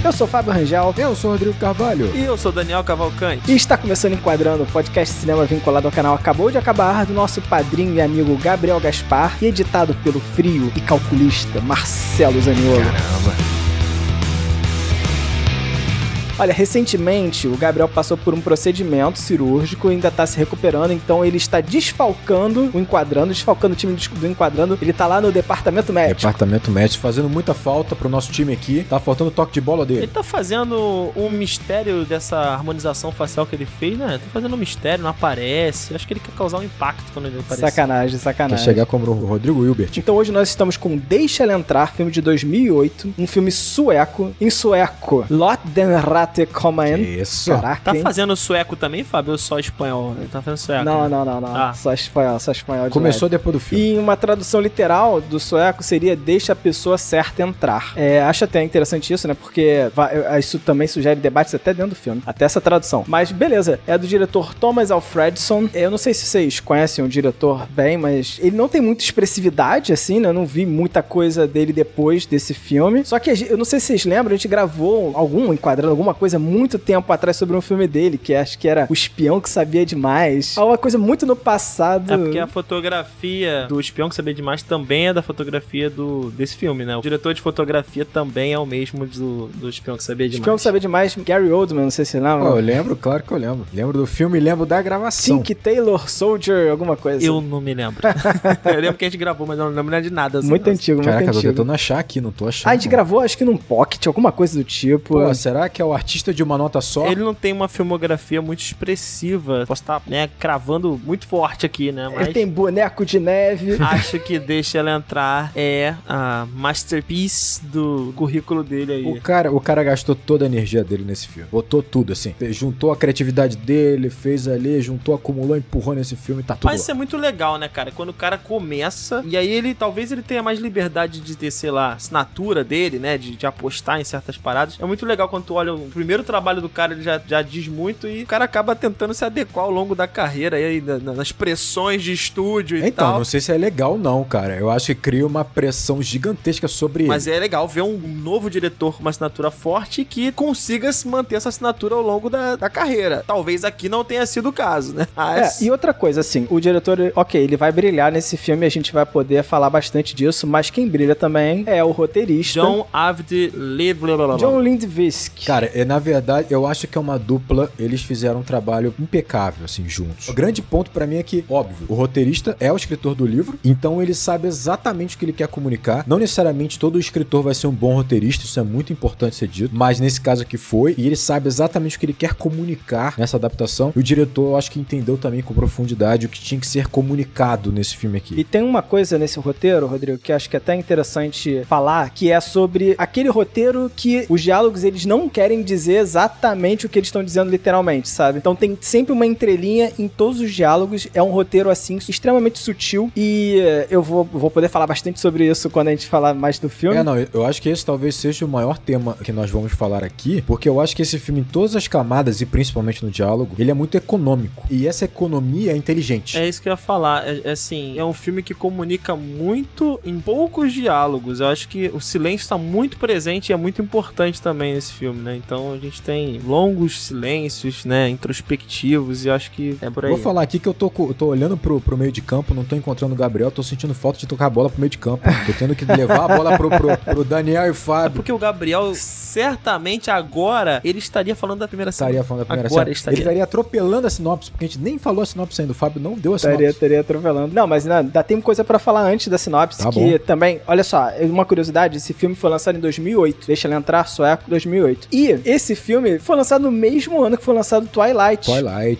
Eu sou o Fábio Rangel. Eu sou o Rodrigo Carvalho. E eu sou o Daniel Cavalcante. E está começando Enquadrando, o podcast de cinema vinculado ao canal Acabou de Acabar, do nosso padrinho e amigo Gabriel Gaspar, e editado pelo frio e calculista Marcelo Zaniolo. Caramba. Olha, recentemente o Gabriel passou por um procedimento cirúrgico e ainda tá se recuperando, então ele está desfalcando o time do Enquadrando. Ele tá lá no departamento médico. Departamento médico, fazendo muita falta pro nosso time aqui. Tá faltando o toque de bola dele. Ele tá fazendo um mistério dessa harmonização facial que ele fez, né? Tá fazendo um mistério, não aparece. Acho que ele quer causar um impacto quando ele aparecer. Sacanagem. Quer chegar como o Rodrigo Hilbert. Então hoje nós estamos com Deixa Ela Entrar, filme de 2008, um filme sueco, em sueco, Låt den rate komma in. Isso. Caraca, Tá hein? fazendo sueco também, Fábio? Ou só espanhol? Ele tá fazendo sueco. Não. Ah. Só espanhol. Começou depois do filme. E uma tradução literal do sueco seria Deixa a pessoa certa entrar. Acho até interessante isso, né? Porque isso também sugere debates até dentro do filme. Até essa tradução. Mas beleza. É do diretor Thomas Alfredson. Eu não sei se vocês conhecem o diretor bem, mas ele não tem muita expressividade, assim, né? Eu não vi muita coisa dele depois desse filme. Só que eu não sei se vocês lembram, a gente gravou enquadrando alguma coisa muito tempo atrás sobre um filme dele, que acho que era O Espião que Sabia Demais. Uma coisa muito no passado. É porque a fotografia do Espião que Sabia Demais também é da fotografia desse filme, né? O diretor de fotografia também é o mesmo do Espião que Sabia Demais. Espião que Sabia Demais, Gary Oldman, não sei se você lembra. Eu lembro, claro que eu lembro. Lembro do filme e lembro da gravação. Tink Taylor Soldier, alguma coisa. Eu não me lembro. Eu lembro que a gente gravou, mas eu não lembro de nada. Assim, muito antigo, Caraca, muito eu tô antigo. tentando achar aqui, não tô achando. A gente gravou, acho que num pocket, alguma coisa do tipo. Pô, será que é o artista de uma nota só? Ele não tem uma filmografia muito expressiva. Posso estar, né, cravando muito forte aqui, né? Mas ele tem boneco de neve. acho que Deixa Ela Entrar é a masterpiece do currículo dele aí. O cara gastou toda a energia dele nesse filme. Botou tudo, assim. Juntou a criatividade dele, fez ali, acumulou, empurrou nesse filme, tá tudo Mas lá. isso é muito legal, né, cara? Quando o cara começa, e aí talvez ele tenha mais liberdade de ter, sei lá, assinatura dele, né? De apostar em certas paradas. É muito legal quando tu olha o primeiro trabalho do cara, ele já diz muito, e o cara acaba tentando se adequar ao longo da carreira aí, nas pressões de estúdio e então, tal. não sei se é legal não, cara. Eu acho que cria uma pressão gigantesca sobre Mas ele. é legal ver um novo diretor com uma assinatura forte que consiga se manter essa assinatura ao longo da carreira. Talvez aqui não tenha sido o caso, né? Mas... E outra coisa, assim, o diretor, ok, ele vai brilhar nesse filme, a gente vai poder falar bastante disso, mas quem brilha também é o roteirista. John Avdi John Lindvisk. Cara, na verdade, eu acho que é uma dupla, eles fizeram um trabalho impecável, assim, juntos. O grande ponto pra mim é que, óbvio, o roteirista é o escritor do livro, então ele sabe exatamente o que ele quer comunicar. Não necessariamente todo escritor vai ser um bom roteirista, isso é muito importante ser dito, mas nesse caso aqui foi, e ele sabe exatamente o que ele quer comunicar nessa adaptação, e o diretor, eu acho que entendeu também com profundidade o que tinha que ser comunicado nesse filme aqui. E tem uma coisa nesse roteiro, Rodrigo, que acho que é até interessante falar, que é sobre aquele roteiro que os diálogos, eles não querem dizer exatamente o que eles estão dizendo literalmente, sabe? Então tem sempre uma entrelinha em todos os diálogos, é um roteiro assim, extremamente sutil, e eu vou poder falar bastante sobre isso quando a gente falar mais do filme. Eu acho que esse talvez seja o maior tema que nós vamos falar aqui, porque eu acho que esse filme, em todas as camadas, e principalmente no diálogo, ele é muito econômico, e essa economia é inteligente. É isso que eu ia falar, assim, é um filme que comunica muito em poucos diálogos. Eu acho que o silêncio está muito presente e é muito importante também nesse filme, né? Então a gente tem longos silêncios, né, introspectivos, e eu acho que é por aí. Vou falar aqui que eu tô olhando pro meio de campo, não tô encontrando o Gabriel, tô sentindo falta de tocar a bola pro meio de campo. Tô tendo que levar a bola pro Daniel e o É Fábio. porque o Gabriel, certamente agora, ele estaria falando da primeira cena. Estaria falando da primeira Agora cena. estaria. Ele estaria atropelando a sinopse, porque a gente nem falou a sinopse ainda. O Fábio não deu a sinopse. Estaria atropelando. Não, mas ainda tem coisa pra falar antes da sinopse, Tá que bom. também, olha só, uma curiosidade, esse filme foi lançado em 2008, Deixa Ela Entrar, sueco, 2008. E esse filme foi lançado no mesmo ano que foi lançado Twilight.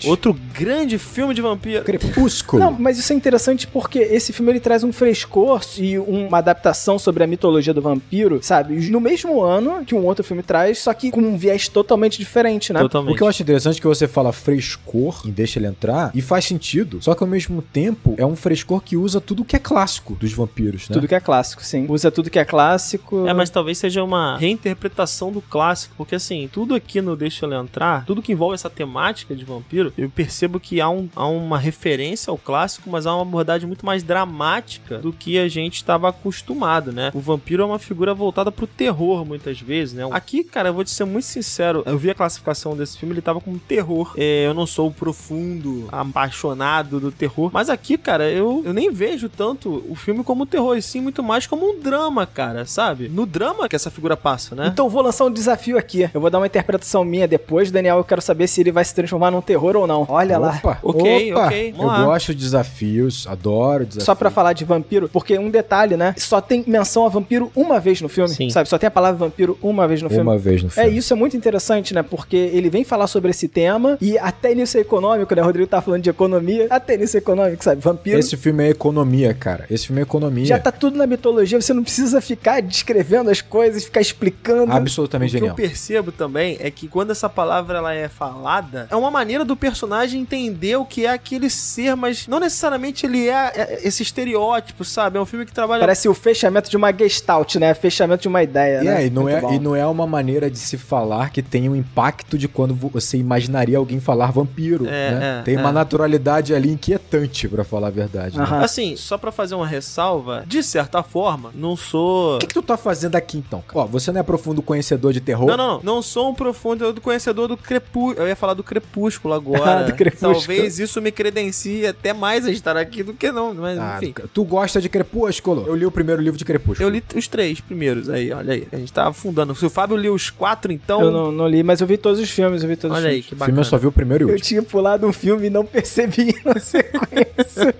Outro grande filme de vampiro. Crepúsculo. Não, mas isso é interessante porque esse filme ele traz um frescor e uma adaptação sobre a mitologia do vampiro, sabe? No mesmo ano que um outro filme traz, só que com um viés totalmente diferente, né? Totalmente. O que eu acho interessante é que você fala frescor e deixa ele entrar, e faz sentido, só que ao mesmo tempo é um frescor que usa tudo que é clássico dos vampiros, né? Tudo que é clássico, sim. Usa tudo que é clássico. Mas talvez seja uma reinterpretação do clássico, porque assim, assim, tudo aqui no Deixa Ela Entrar, tudo que envolve essa temática de vampiro, eu percebo que há uma referência ao clássico, mas há uma abordagem muito mais dramática do que a gente estava acostumado, né? O vampiro é uma figura voltada pro terror, muitas vezes, né? Aqui, cara, eu vou te ser muito sincero, eu vi a classificação desse filme, ele tava como terror. Eu não sou o profundo apaixonado do terror, mas aqui, cara, eu nem vejo tanto o filme como terror, e sim muito mais como um drama, cara, sabe? No drama que essa figura passa, né? Então vou lançar um desafio aqui. Eu vou dar uma interpretação minha depois, Daniel, eu quero saber se ele vai se transformar num terror ou não. Olha lá. Ok. Eu gosto de desafios, adoro desafios. Só pra falar de vampiro, porque um detalhe, né? Só tem menção a vampiro uma vez no filme, Sim. sabe? Só tem a palavra vampiro uma vez no filme. Uma vez no filme. Isso é muito interessante, né? Porque ele vem falar sobre esse tema e até nisso é econômico, né? O Rodrigo tá falando de economia, até nisso é econômico, sabe? Vampiro... Esse filme é economia, cara. Esse filme é economia. Já tá tudo na mitologia, você não precisa ficar descrevendo as coisas, ficar explicando. Absolutamente genial. O que eu percebo também é que quando essa palavra ela é falada, é uma maneira do personagem entender o que é aquele ser, mas não necessariamente ele é esse estereótipo, sabe? É um filme que trabalha... Parece o fechamento de uma gestalt, né? Fechamento de uma ideia, né? E não é uma maneira de se falar que tem um impacto de quando você imaginaria alguém falar vampiro, né? Tem uma naturalidade ali inquietante, pra falar a verdade. Né? Assim, só pra fazer uma ressalva, de certa forma, não sou... O que tu tá fazendo aqui, então? Ó, você não é profundo conhecedor de terror? Não sou um profundo conhecedor do Crepúsculo. Eu ia falar do Crepúsculo agora. Do Crepúsculo. Talvez isso me credencie até mais a estar aqui do que não, mas enfim. Tu gosta de Crepúsculo? Eu li o primeiro livro de Crepúsculo. Eu li os 3 primeiros aí, olha aí. A gente tá afundando. Se o Fábio liu os 4, então... Eu não li, mas eu vi todos os filmes, Olha aí, que O bacana. filme eu só vi o primeiro e o Eu último. tinha pulado um filme e não percebi na sequência.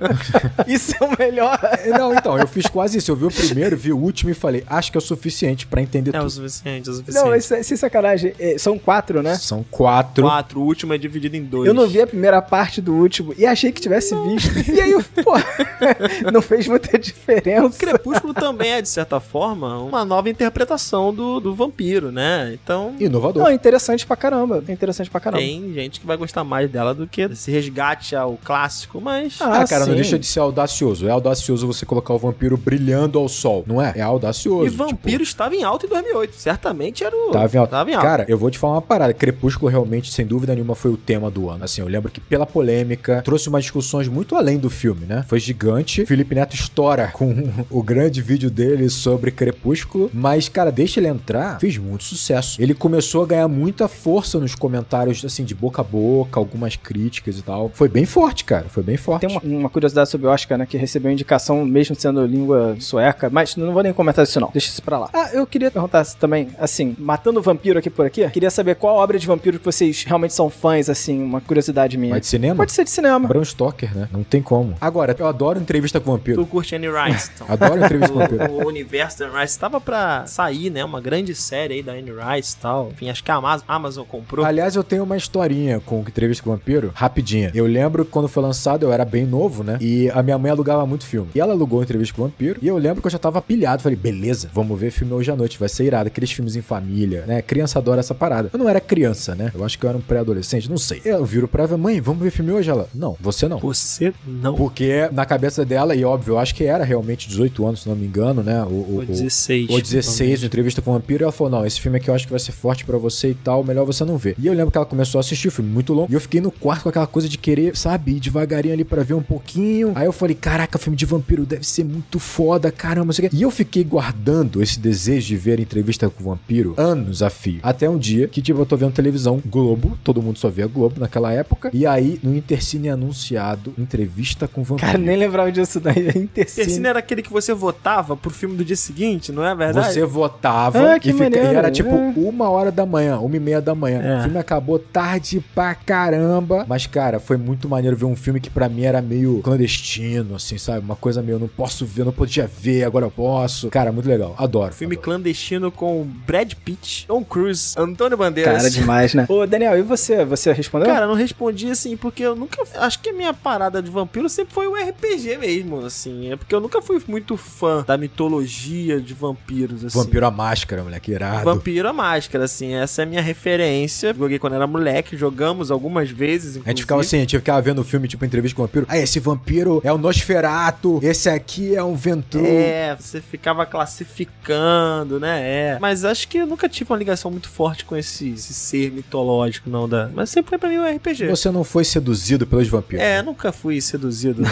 Isso é o melhor. Não, então, eu fiz quase isso. Eu vi o primeiro, vi o último e falei, acho que é o suficiente pra entender É o tudo. suficiente, Não, isso é sem sacanagem. São 4, né? São 4. 4, o último é dividido em 2. Eu não vi a primeira parte do último e achei que tivesse visto. E aí, pô, não fez muita diferença. Crepúsculo também é, de certa forma, uma nova interpretação do vampiro, né? Então... Inovador. Não, é interessante pra caramba. É interessante pra caramba. Tem gente que vai gostar mais dela do que esse resgate ao clássico, mas... Cara, não sim. deixa de ser audacioso. É audacioso você colocar o vampiro brilhando ao sol, não é? É audacioso. E vampiro estava em alta em 2008. Certamente era o... Tava em alta. Tava em alta. Cara, eu vou te falar uma parada. Crepúsculo realmente, sem dúvida nenhuma, foi o tema do ano. Assim, eu lembro que pela polêmica, trouxe umas discussões muito além do filme, né? Foi gigante. Felipe Neto estoura com o grande vídeo dele sobre Crepúsculo. Mas, cara, deixa ele entrar, fez muito sucesso. Ele começou a ganhar muita força nos comentários, assim, de boca a boca, algumas críticas e tal. Foi bem forte, cara. Foi bem forte. Tem uma curiosidade sobre o Oscar, né? Que recebeu indicação mesmo sendo língua sueca. Mas não vou nem comentar isso, não. Deixa isso pra lá. Eu queria perguntar também, assim, matando o vampiro aqui por aqui, queria saber qual obra de vampiro que vocês realmente são fãs, assim, uma curiosidade minha. Mas de cinema? Pode ser de cinema. Bram Stoker, né? Não tem como. Agora, eu adoro entrevista com vampiro. Tu curte Anne Rice, então. Adoro entrevista com vampiro. O universo da Anne Rice tava pra sair, né? Uma grande série aí da Anne Rice e tal. Enfim, acho que a Amazon comprou. Aliás, eu tenho uma historinha com entrevista com vampiro, rapidinha. Eu lembro que quando foi lançado, eu era bem novo, né? E a minha mãe alugava muito filme. E ela alugou entrevista com vampiro. E eu lembro que eu já tava pilhado. Falei, beleza, vamos ver filme hoje à noite. Vai ser irado. Aqueles filmes em família, né? Criança adora essa parada. Eu não era criança, né? Eu acho que eu era um pré-adolescente, não sei. Eu viro pra ela, mãe, vamos ver filme hoje? Ela, não, você não. Você não. Porque na cabeça dela, e óbvio, eu acho que era realmente 18 anos, se não me engano, né? Ou 16. Ou 16, entrevista com o vampiro. E ela falou, não, esse filme aqui eu acho que vai ser forte pra você e tal, melhor você não ver. E eu lembro que ela começou a assistir o filme muito longo. E eu fiquei no quarto com aquela coisa de querer, sabe, ir devagarinho ali pra ver um pouquinho. Aí eu falei, caraca, filme de vampiro deve ser muito foda, caramba, não sei o quê. E eu fiquei guardando esse desejo de ver entrevista com o vampiro anos a fio. Até um dia que, tipo, eu tô vendo televisão, Globo, todo mundo só via Globo naquela época. E aí, no Intercine anunciado, entrevista com o vampiro. Cara, nem lembrava disso daí. Intercine era aquele que você votava pro filme do dia seguinte, não é verdade? Você votava que e maneiro, era tipo 1h da manhã, 1h30 da manhã. O filme acabou tarde pra caramba. Mas, cara, foi muito maneiro ver um filme que pra mim era meio clandestino, assim, sabe? Uma coisa meio, não posso ver, não podia ver, agora eu posso. Cara, muito legal. Adoro. Filme adoro. clandestino com Brad Pitt, Tom Cruise, Antônio Bandeiras. Cara, demais, né? Ô, Daniel, e você? Você respondeu? Cara, eu não respondi assim, porque eu nunca... Acho que a minha parada de vampiro sempre foi o RPG mesmo, assim. É porque eu nunca fui muito fã da mitologia de vampiros, assim. Vampiro à máscara, moleque, irado. Vampiro à máscara, assim. Essa é a minha referência. Joguei quando era moleque, jogamos algumas vezes, inclusive. A gente ficava assim, a gente ficava vendo o filme, tipo, entrevista com o vampiro. Ah, esse vampiro é o Nosferatu, esse aqui é um Ventru. Você ficava classificando, né? Mas acho que eu nunca tive uma ligação muito muito forte com esse ser mitológico, não da... Mas sempre foi pra mim um RPG. Você não foi seduzido pelos vampiros? Nunca fui seduzido.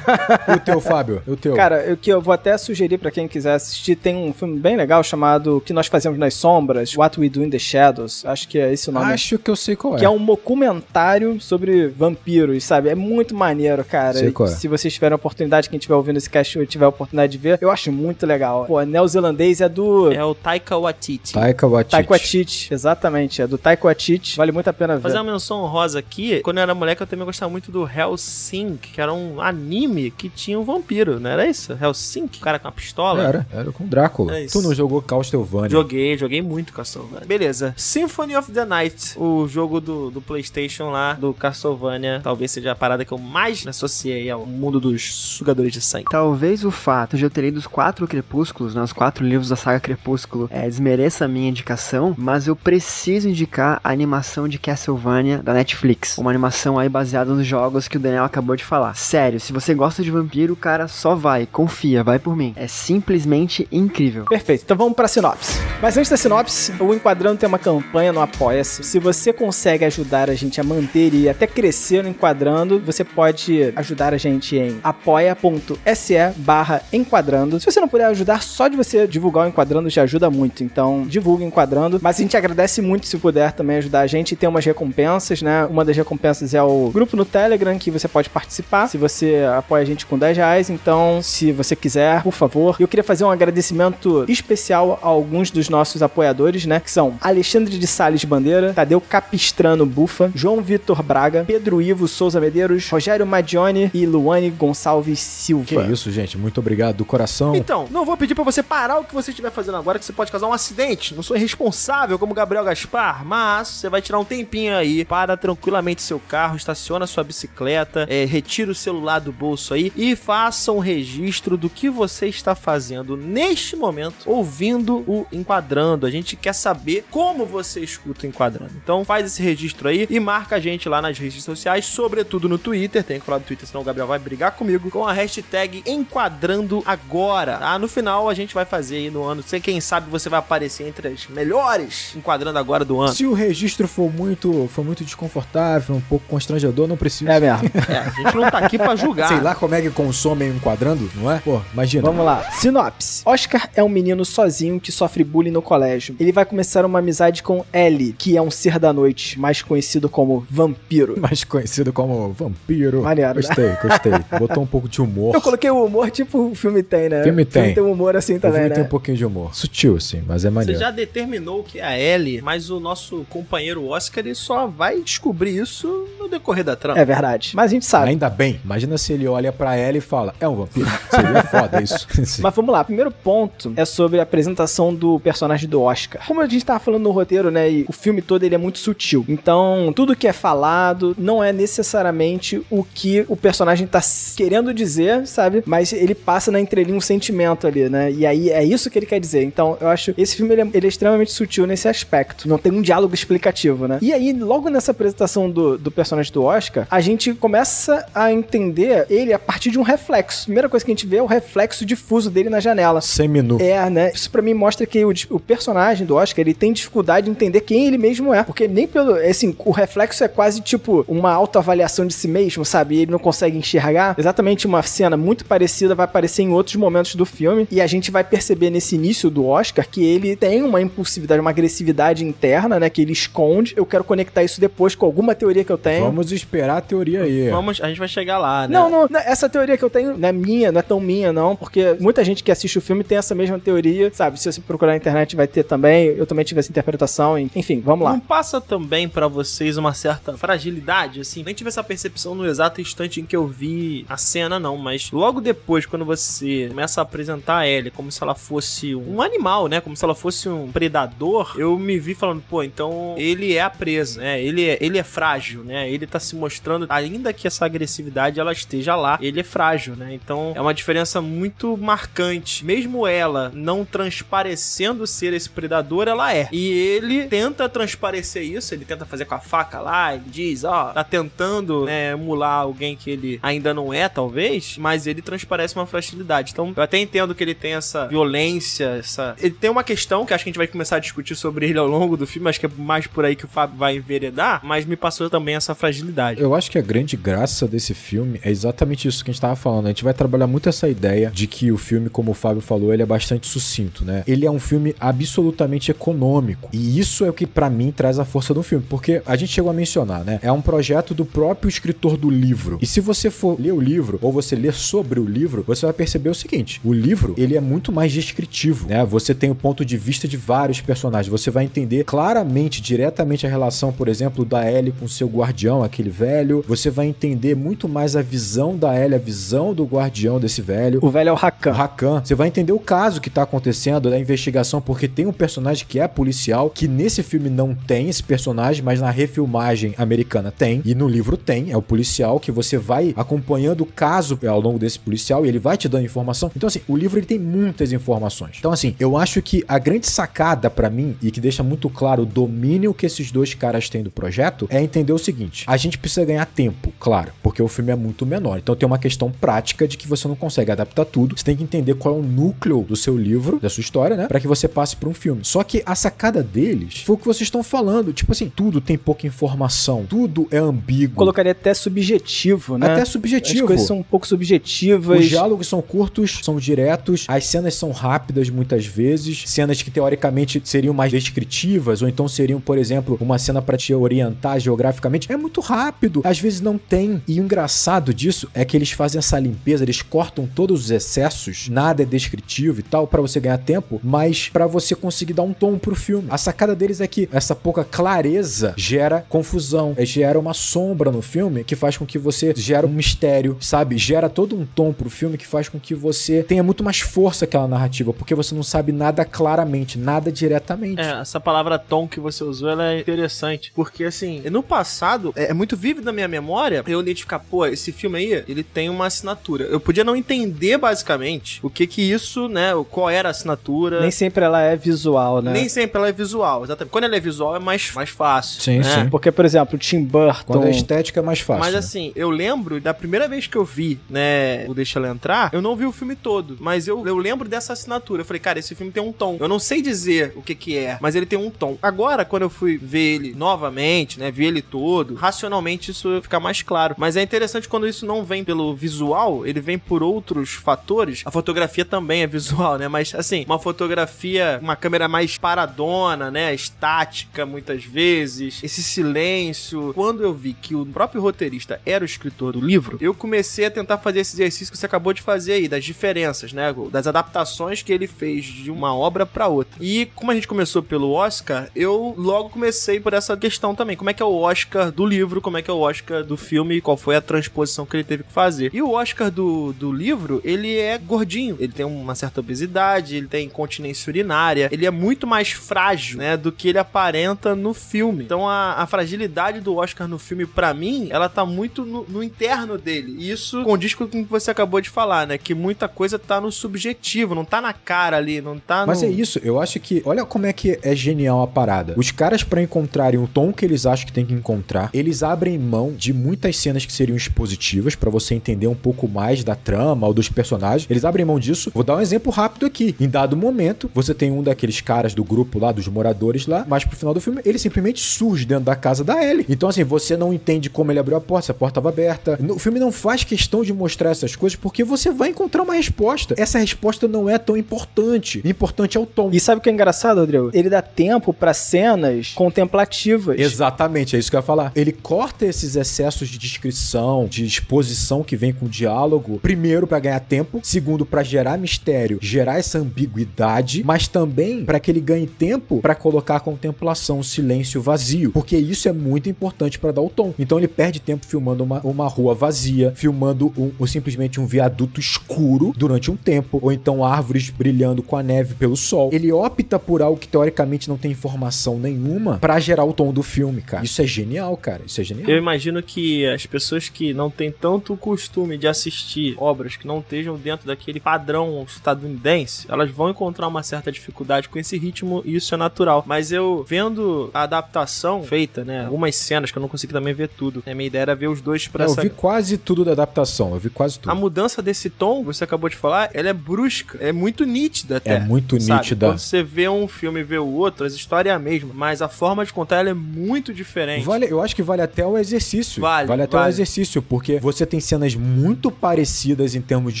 E o teu, Fábio? O teu? Cara, o que eu vou até sugerir pra quem quiser assistir, tem um filme bem legal chamado O que Nós Fazemos nas Sombras, What We Do in the Shadows, acho que é esse o nome. Acho que eu sei qual é. Que é um documentário sobre vampiros, sabe? É muito maneiro, cara. Sei qual é. Se vocês tiverem a oportunidade, quem estiver ouvindo esse cast ou tiver a oportunidade de ver, eu acho muito legal. Pô, neozelandês é do... É o Taika Waititi. Taika Waititi, exatamente. É do Taika Waititi. Vale muito a pena ver. Fazer uma menção honrosa aqui, quando eu era moleque eu também gostava muito do Hellsing, que era um anime que tinha um vampiro, não era isso? Hellsing? O cara com uma pistola? Era com Drácula. É isso. Tu não jogou Castlevania? Joguei muito Castlevania. Beleza. Symphony of the Night, o jogo do PlayStation lá, do Castlevania, talvez seja a parada que eu mais me associei ao mundo dos sugadores de sangue. Talvez o fato de eu ter lido os 4 Crepúsculos, né, os 4 livros da saga Crepúsculo, desmereça a minha indicação, mas eu preciso indicar a animação de Castlevania da Netflix. Uma animação aí baseada nos jogos que o Daniel acabou de falar. Sério, se você gosta de vampiro, cara, só vai, confia, vai por mim. É simplesmente incrível. Perfeito, então vamos pra sinopse. Mas antes da sinopse, o Enquadrando tem uma campanha no Apoia-se. Se você consegue ajudar a gente a manter e até crescer no Enquadrando, você pode ajudar a gente em apoia.se/enquadrando. Se você não puder ajudar, só de você divulgar o Enquadrando já ajuda muito. Então, divulgue o Enquadrando. Mas a gente agradece muito se puder também ajudar a gente. Tem umas recompensas, né? Uma das recompensas é o grupo no Telegram, que você pode participar se você apoia a gente com R$10. Então, se você quiser, por favor. Eu queria fazer um agradecimento especial a alguns dos nossos apoiadores, né? Que são Alexandre de Sales Bandeira, Tadeu Capistrano Bufa, João Vitor Braga, Pedro Ivo Souza Medeiros, Rogério Madione e Luane Gonçalves Silva. Que isso, gente. Muito obrigado do coração. Então, não vou pedir pra você parar o que você estiver fazendo agora, que você pode causar um acidente. Não sou irresponsável como Gabriel Gaspar, mas você vai tirar um tempinho aí, para tranquilamente seu carro, estaciona sua bicicleta, retira o celular do bolso aí e faça um registro do que você está fazendo neste momento, ouvindo o Enquadrando. A gente quer saber como você escuta o Enquadrando. Então faz esse registro aí e marca a gente lá nas redes sociais, sobretudo no Twitter. Tem que falar do Twitter, senão o Gabriel vai brigar comigo, com a hashtag Enquadrando Agora. No final a gente vai fazer aí no ano, sei, quem sabe você vai aparecer entre as melhores Enquadrando Agora do ano. Se o registro for muito desconfortável, um pouco constrangedor, não precisa. É mesmo. A gente não tá aqui pra julgar. Sei lá como é que consomem Enquadrando, não é? Pô, imagina. Vamos lá. Sinopse. Oscar é um menino sozinho que sofre bullying no colégio. Ele vai começar uma amizade com Ellie, que é um ser da noite, mais conhecido como vampiro. Mais conhecido como vampiro. Maneiro, Gostei. Botou um pouco de humor. Eu coloquei o humor tipo o filme tem, né? O filme tem um humor assim também, o filme né? tem um pouquinho de humor. Sutil, assim, mas é maneiro. Você já determinou o que é a Ellie, mas o nosso companheiro Oscar, ele só vai descobrir isso no decorrer da trama. É verdade. Mas a gente sabe. Ainda bem. Imagina se ele olha pra ela e fala, é um vampiro. Seria foda isso. Mas vamos lá. Primeiro ponto é sobre a apresentação do personagem do Oscar. Como a gente tava falando no roteiro, né? E o filme todo ele é muito sutil. Então, tudo que é falado não é necessariamente o que o personagem tá querendo dizer, sabe? Mas ele passa na entrelinha um sentimento ali, né? E aí é isso que ele quer dizer. Então, eu acho esse filme ele é extremamente sutil nesse aspecto. Não tem um diálogo explicativo, né? E aí, logo nessa apresentação do personagem do Oscar, a gente começa a entender ele a partir de um reflexo. A primeira coisa que a gente vê é o reflexo difuso dele na janela. Seminu. Né? Isso pra mim mostra que o personagem do Oscar, ele tem dificuldade de entender quem ele mesmo é. Porque nem pelo... Assim, o reflexo é quase tipo uma autoavaliação de si mesmo, sabe? E ele não consegue enxergar. Exatamente uma cena muito parecida vai aparecer em outros momentos do filme. E a gente vai perceber nesse início do Oscar que ele tem uma impulsividade, uma agressividade interna, né? Que ele esconde. Eu quero conectar isso depois com alguma teoria que eu tenho. Vamos esperar a teoria aí. A gente vai chegar lá, né? Não, essa teoria que eu tenho não é minha, não é tão minha, não. Porque muita gente que assiste o filme tem essa mesma teoria, sabe? Se você procurar na internet vai ter também. Eu também tive essa interpretação. Enfim, vamos lá. Não passa também pra vocês uma certa fragilidade, assim? Nem tive essa percepção no exato instante em que eu vi a cena, não. Mas logo depois, quando você começa a apresentar a Ellie como se ela fosse um animal, né? Como se ela fosse um predador, eu me vi falando, pô, então ele é a presa, né? Ele é frágil, né? Ele tá se mostrando, ainda que essa agressividade ela esteja lá, ele é frágil, né? Então é uma diferença muito marcante. Mesmo ela não transparecendo ser esse predador, ela é. E ele tenta transparecer isso, ele tenta fazer com a faca lá, ele diz, tá tentando, né, emular alguém que ele ainda não é, talvez, mas ele transparece uma fragilidade. Então eu até entendo que ele tem essa violência, ele tem uma questão que acho que a gente vai começar a discutir sobre ele ao longo do filme, acho que é mais por aí que o Fábio vai enveredar, mas me passou também essa fragilidade. Eu acho que a grande graça desse filme é exatamente isso que a gente tava falando. A gente vai trabalhar muito essa ideia de que o filme, como o Fábio falou, ele é bastante sucinto, né? Ele é um filme absolutamente econômico. E isso é o que pra mim traz a força do filme, porque a gente chegou a mencionar, né? É um projeto do próprio escritor do livro. E se você for ler o livro, ou você ler sobre o livro, você vai perceber o seguinte: o livro, ele é muito mais descritivo, né? Você tem o ponto de vista de vários personagens. Você vai entender claramente, diretamente a relação, por exemplo, da Ellie com seu guardião, aquele velho. Você vai entender muito mais a visão da Ellie, a visão do guardião desse velho. O velho é o Rakan. O Rakan. Você vai entender o caso que tá acontecendo, da investigação, porque tem um personagem que é policial, que nesse filme não tem esse personagem, mas na refilmagem americana tem, e no livro tem, é o policial, que você vai acompanhando o caso ao longo desse policial, e ele vai te dando informação. Então, assim, o livro ele tem muitas informações. Então, assim, eu acho que a grande sacada pra mim, e que deixa muito claro o domínio que esses dois caras têm do projeto, é entender o seguinte: a gente precisa ganhar tempo, claro, porque o filme é muito menor. Então tem uma questão prática de que você não consegue adaptar tudo. Você tem que entender qual é o núcleo do seu livro, da sua história, né? Pra que você passe por um filme. Só que a sacada deles foi o que vocês estão falando. Tipo assim, tudo tem pouca informação, tudo é ambíguo. Colocaria até subjetivo, né? Até subjetivo. As coisas são um pouco subjetivas. Os diálogos são curtos, são diretos, as cenas são rápidas muitas vezes, cenas que teoricamente seriam mais descritivas, ou então seriam, por exemplo, uma cena pra te orientar geograficamente. É muito rápido, às vezes não tem. E o engraçado disso é que eles fazem essa limpeza, eles cortam todos os excessos, nada é descritivo e tal, pra você ganhar tempo, mas pra você conseguir dar um tom pro filme. A sacada deles é que essa pouca clareza gera confusão, gera uma sombra no filme que faz com que você gera um mistério, sabe? Gera todo um tom pro filme que faz com que você tenha muito mais força aquela narrativa, porque você não sabe nada claramente, nada diretamente. Essa palavra tom que você usou, ela é interessante, porque assim, no passado, é muito vívido na minha memória eu identificar, pô, esse filme aí, ele tem uma assinatura. Eu podia não entender basicamente o que isso, né, qual era a assinatura. Nem sempre ela é visual, né? Nem sempre ela é visual, exatamente. Quando ela é visual é mais fácil. Sim, né? sim. Porque, por exemplo, o Tim Burton... Quando a estética é mais fácil. Mas né? assim, eu lembro da primeira vez que eu vi, né, o Deixa Ela Entrar, eu não vi o filme todo, mas eu lembro dessa assinatura. Eu falei, cara, esse filme tem um tom. Eu não sei dizer o que é, mas ele tem um tom. Agora, quando eu fui ver ele novamente, né, ver ele todo, racionalmente isso fica mais claro. Mas é interessante quando isso não vem pelo visual, ele vem por outros fatores. A fotografia também é visual, né, mas assim, uma fotografia, uma câmera mais paradona, né, estática muitas vezes, esse silêncio. Quando eu vi que o próprio roteirista era o escritor do livro, eu comecei a tentar fazer esse exercício que você acabou de fazer aí, das diferenças, né, das adaptações que ele fez de uma obra pra outra. E como a gente começou pelo Oscar, eu logo comecei por essa questão também. Como é que é o Oscar do livro, como é que é o Oscar do filme, qual foi a transposição que ele teve que fazer. E o Oscar do livro, ele é gordinho, ele tem uma certa obesidade, ele tem incontinência urinária, ele é muito mais frágil, né, do que ele aparenta no filme. Então a fragilidade do Oscar no filme, pra mim, ela tá muito no interno dele. E isso condiz com o que você acabou de falar, né, que muita coisa tá no subjetivo, não tá na cara ali, não tá Mas é isso, eu acho que, olha como é que é genial a parada. Os caras, pra encontrarem o tom que eles acham que tem que encontrar, eles abrem mão de muitas cenas que seriam expositivas, pra você entender um pouco mais da trama ou dos personagens. Eles abrem mão disso. Vou dar um exemplo rápido aqui. Em dado momento, você tem um daqueles caras do grupo lá, dos moradores lá, mas pro final do filme, ele simplesmente surge dentro da casa da Ellie. Então, assim, você não entende como ele abriu a porta, se a porta estava aberta. O filme não faz questão de mostrar essas coisas, porque você vai encontrar uma resposta. Essa resposta não é tão importante. O importante é o tom. E sabe o que é engraçado, Rodrigo? Ele dá tempo pra cenas contemplativas. Exatamente, é isso que eu ia falar. Ele corta esses excessos de descrição, de exposição que vem com o diálogo, primeiro pra ganhar tempo, segundo pra gerar mistério, gerar essa ambiguidade, mas também pra que ele ganhe tempo pra colocar a contemplação, o silêncio vazio, porque isso é muito importante pra dar o tom. Então ele perde tempo filmando uma rua vazia, filmando simplesmente um viaduto escuro durante um tempo, ou então árvores brilhando com a neve pelo sol. Ele opta por algo que teoricamente não tem informação nenhuma pra gerar o tom do filme, cara. Isso é genial, cara. Isso é genial. Eu imagino que as pessoas que não têm tanto costume de assistir obras que não estejam dentro daquele padrão estadunidense, elas vão encontrar uma certa dificuldade com esse ritmo, e isso é natural. Mas eu, vendo a adaptação feita, né, algumas cenas que eu não consegui também ver tudo, a minha ideia era ver os dois pra Eu vi quase tudo da adaptação, eu vi quase tudo. A mudança desse tom, você acabou de falar, ela é brusca, é muito nítida até. É muito sabe? nítida. Quando você vê um filme e vê o outro, as histórias é a mesma, mas a forma de contar ela é muito diferente. Eu acho que vale até o exercício. Vale até o exercício, porque você tem cenas muito parecidas em termos de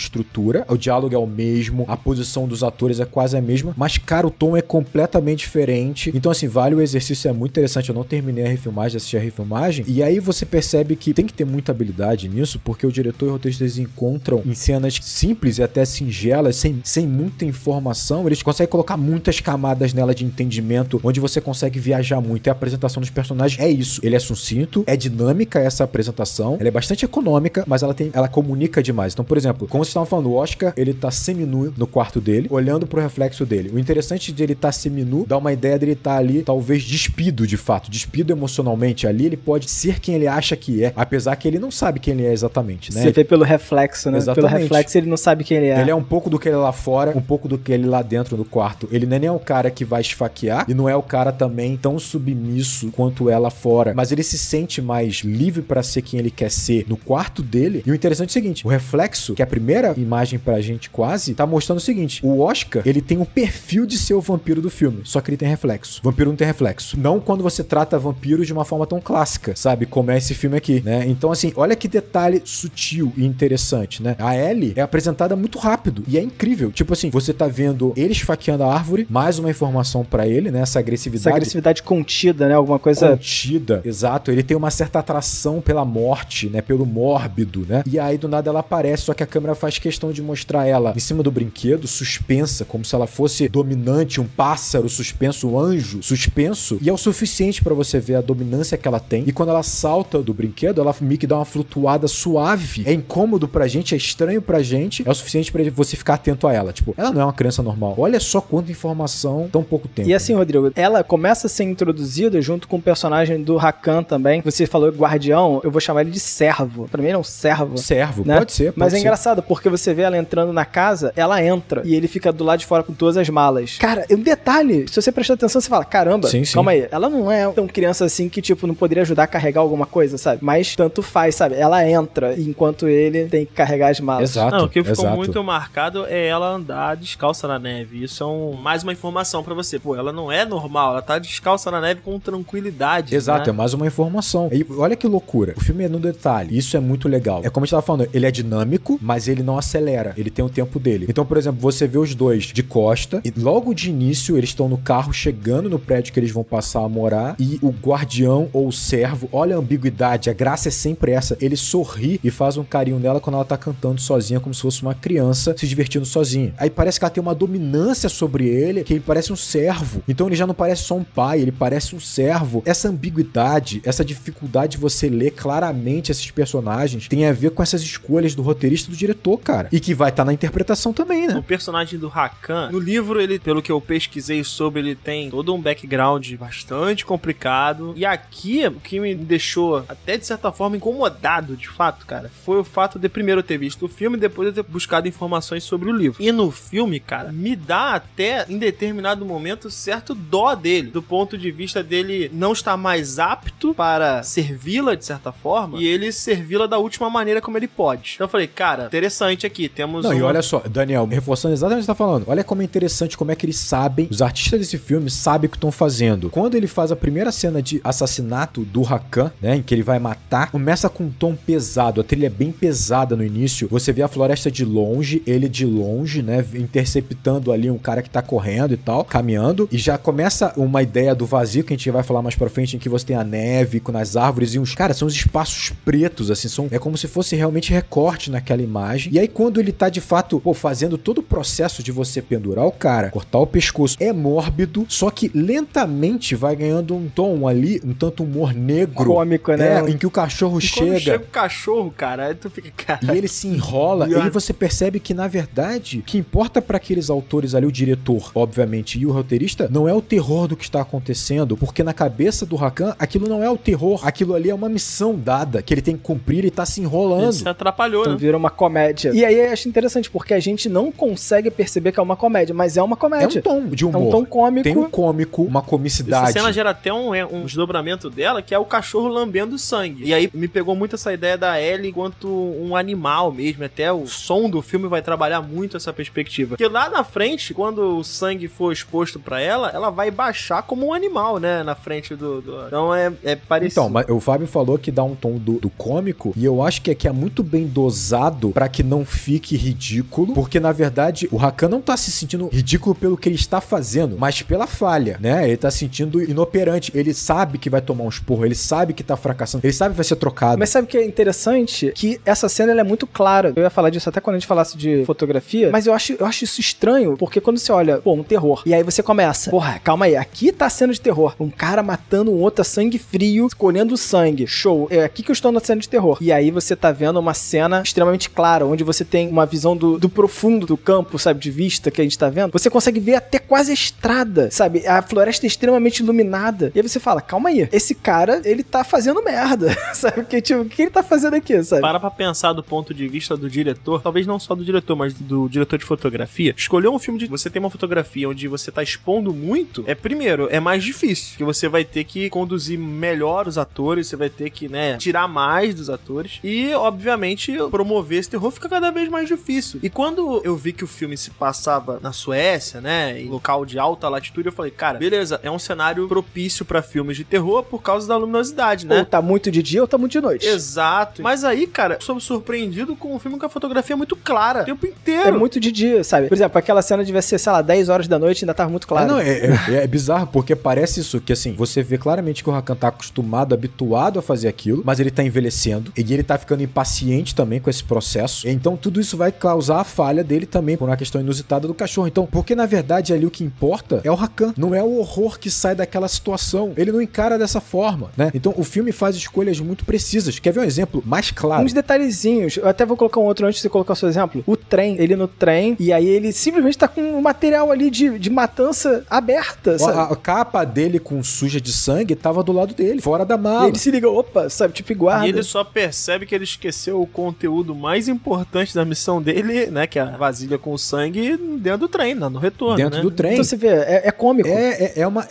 estrutura, o diálogo é o mesmo, a posição dos atores é quase a mesma, mas, cara, o tom é completamente diferente. Então, assim, vale o exercício, é muito interessante. Eu não terminei a refilmagem, assisti a refilmagem, e aí você percebe que tem que ter muita habilidade nisso, porque o diretor e o roteirista eles encontram em cenas simples e até singelas, sem muita informação, eles conseguem colocar muitas camadas nela de entendimento, onde você consegue viajar muito. E a apresentação dos personagens é isso. Ele é sucinto, é dinâmica essa apresentação, ela é bastante econômica, mas ela comunica demais. Então, por exemplo, como vocês estavam falando, o Oscar, ele tá seminu no quarto dele, olhando pro reflexo dele. O interessante de ele tá seminu dá uma ideia dele estar ali, talvez despido de fato, despido emocionalmente. Ali ele pode ser quem ele acha que é, apesar que ele não sabe quem ele é exatamente, né? Você vê pelo reflexo, né? Exatamente. Pelo reflexo ele não sabe quem ele é. Ele é um pouco do que ele é lá fora, um pouco do que ele lá dentro do quarto. Ele nem é o cara que vai esfaquear e não é o cara também tão submisso quanto é lá fora, mas ele se sente mais livre pra ser quem ele quer ser no quarto dele. E o interessante é o seguinte, o reflexo, que é a primeira imagem pra gente quase, tá mostrando o seguinte, o Oscar, ele tem o perfil de ser o vampiro do filme, só que ele tem reflexo. O vampiro não tem reflexo. Não quando você trata vampiros de uma forma tão clássica, sabe? Como é esse filme aqui, né? Então, assim, olha que detalhe sutil e interessante, né? A Ellie é apresentada muito rápido e é incrível. Tipo assim, você tá vendo ele esfaqueando a árvore, mais uma informação pra ele, né? Essa agressividade contida, né? Alguma coisa... Contida, exato. Ele tem uma certa atração pela morte, né? Pelo mórbido, né? E aí, do nada, ela aparece, só que a câmera faz questão de mostrar ela em cima do brinquedo, suspensa, como se ela fosse dominante, um pássaro suspenso, um anjo suspenso, e é o suficiente pra você ver a dominância que ela tem. E quando ela salta do brinquedo, ela meio que dá uma flutuada suave. É incômodo pra gente, é estranho pra gente, é o suficiente pra você ficar atento a ela. Tipo, ela não é uma criança normal. Olha só quanta informação, tão pouco tempo. E assim, Rodrigo, ela começa a ser introduzida junto com o personagem do Hakan também. Você falou guardião, eu vou chamar ele de servo. Pra mim ele é um servo. Servo, né? pode ser. Mas é engraçado, porque você vê ela entrando na casa, ela entra e ele fica do lado de fora com todas as malas. Cara, um detalhe, se você prestar atenção, você fala, caramba, calma aí, ela não é tão criança assim que, tipo, não poderia ajudar a carregar alguma coisa, sabe? Mas tanto faz, sabe? Ela entra enquanto ele tem que carregar as malas. Exato. Não, o que ficou muito marcado é ela andar descalça na neve. Isso é mais uma informação pra você. Pô, ela não é normal, ela tá descalça na neve com tranquilidade. Exato, né? É mais uma informação. E olha que loucura. O filme é no detalhe. Isso é muito legal. É como a gente tava falando, ele é dinâmico, mas ele não acelera. Ele tem o tempo dele. Então, por exemplo, você vê os dois de costa e logo de início eles estão no carro chegando no prédio que eles vão passar a morar e o guardião ou o servo, olha a ambiguidade, a graça é sempre essa. Ele sorri e faz um carinho nela quando ela tá cantando sozinha, como se fosse uma criança se divertindo sozinha. Aí parece que ela tem uma dominância sobre ele, que ele parece um servo. Então ele já não parece só um pai, ele parece um servo. Essa ambiguidade, essa dificuldade de você ler claramente esses personagens tem a ver com essas escolhas do roteirista e do diretor, cara. E que vai estar na interpretação também, né? O personagem do Hakan, no livro, ele, pelo que eu pesquisei sobre, ele tem todo um background bastante complicado. E aqui, o que me deixou até de certa forma incomodado, de fato, cara, foi o fato de primeiro eu ter visto o filme e depois eu ter buscado informações sobre o livro. E no filme, cara, me dá até, em determinado momento, certo dó dele, do ponto de vista dele não estar mais apto para servi-la, de certa forma, e ele servi-la da última maneira como ele pode. Então eu falei, cara, interessante aqui, temos e olha só, Daniel, reforçando exatamente o que você tá falando, olha como é interessante, como é que eles sabem, os artistas desse filme sabem o que estão fazendo. Quando ele faz a primeira cena de assassinato do Hakan, né, em que ele vai matar, começa com um tom pesado, a trilha é bem pesada no início, você vê a floresta de longe, ele de longe, né, interceptando ali um cara que tá correndo e tal, caminhando, e já começa uma ideia do vazio, que a gente vai falar mais pra frente, em que você tem a neve com as árvores e uns, cara, são os espaços pretos, assim, é como se fosse realmente recorte naquela imagem, e aí quando ele tá de fato, fazendo todo o processo de você pendurar o cara, cortar o pescoço, é mórbido, só que lentamente vai ganhando um tom ali, um tanto humor negro. Cômico, né? Em que o cachorro chega. Quando chega o cachorro, cara, aí tu fica, cara... E ele se enrola, e aí você percebe que, na verdade, o que importa pra aqueles autores ali, o diretor, obviamente, e o roteirista, não é o terror do que está acontecendo, porque na cabeça do Hakan, aquilo não é o terror, aquilo ali é uma missão dada, que ele tem que cumprir e tá se enrolando. Isso atrapalhou, então, né? Vira uma comédia. E aí eu acho interessante, porque a gente não consegue perceber que é uma comédia, mas é uma comédia. É um tom de humor. É um tom cômico. Tem um cômico, uma comicidade. Essa cena gera até um desdobramento dela, que é o cachorro lambendo sangue. E aí me pegou muito essa ideia da Ellie enquanto um animal mesmo. Até o som do filme vai trabalhar muito essa perspectiva. Porque lá na frente, quando o sangue for exposto pra ela vai baixar como um animal, né? Na frente do... Então é parecido. Então, mas o Fábio falou que dá um tom do cômico, e eu acho que aqui é muito bem dosado pra que não fique ridículo, porque na verdade o Hakan não tá se sentindo ridículo pelo que ele está fazendo, mas pela falha, né? Ele tá se sentindo inoperante, ele sabe que vai tomar um esporro, ele sabe que tá fracassando, ele sabe que vai ser trocado. Mas sabe o que é interessante? Que essa cena ela é muito clara. Eu ia falar disso até quando a gente falasse de fotografia, mas eu acho isso estranho, porque quando você olha, pô, um terror, e aí você começa, porra, calma aí, aqui tá a cena de terror, um cara matando um outro a sangue frio, escolhendo o sangue, show, é aqui que eu estou na cena de terror. E aí você tá vendo uma cena extremamente clara, onde você tem uma visão do profundo do campo, sabe, de vista que a gente tá vendo, você consegue ver até quase a estrada, sabe, a floresta é extremamente iluminada, e aí você fala, calma aí, esse cara, ele tá fazendo merda, sabe, que tipo, o que ele tá fazendo aqui, sabe? Para pra pensar do ponto de vista do diretor, talvez não só do diretor, mas do diretor de fotografia, escolher um filme de você tem uma fotografia onde você tá expondo muito, primeiro, é mais difícil, que você vai ter que conduzir melhor os atores, você vai ter que, né, tirar mais dos atores, e, obviamente, promover esse terror fica cada vez mais difícil. E quando eu vi que o filme se passava na Suécia, né, em local de alta latitude, eu falei, cara, beleza, é um cenário propício pra filmes de terror por causa da luminosidade, né? Ou tá muito de dia ou tá muito de noite. Exato. Mas aí, cara, sou surpreendido com um filme com a fotografia muito clara, o tempo inteiro. É muito de dia, sabe? Por exemplo, aquela cena devia ser, sei lá, 10 horas da noite e ainda tava muito claro. Não, é bizarro, porque parece isso, que assim, você vê claramente que o Hakan tá acostumado, habituado a fazer aquilo, mas ele tá envelhecendo, e ele tá ficando impaciente também com esse processo, então tudo isso vai causar a falha dele também, por uma questão inusitada do cachorro. Então, porque na verdade ali o que importa é o Hakan, não é o horror que sai daquela situação, ele não encara dessa forma, né? Então o filme faz escolhas muito precisas. Quer ver um exemplo mais claro? Uns detalhezinhos, eu até vou colocar um outro antes de você colocar o seu exemplo. O trem, ele no trem, e aí ele simplesmente tá com um material ali de matança aberta, sabe? A capa dele com suja de sangue tava do lado dele, fora da mala. E ele se liga, opa, sabe, tipo, e guarda. E ele só percebe que ele esqueceu o conteúdo mais importante da missão dele, né, que é a vasilha com sangue dentro do trem, no retorno, dentro né? do trem. Então você vê, é cômico.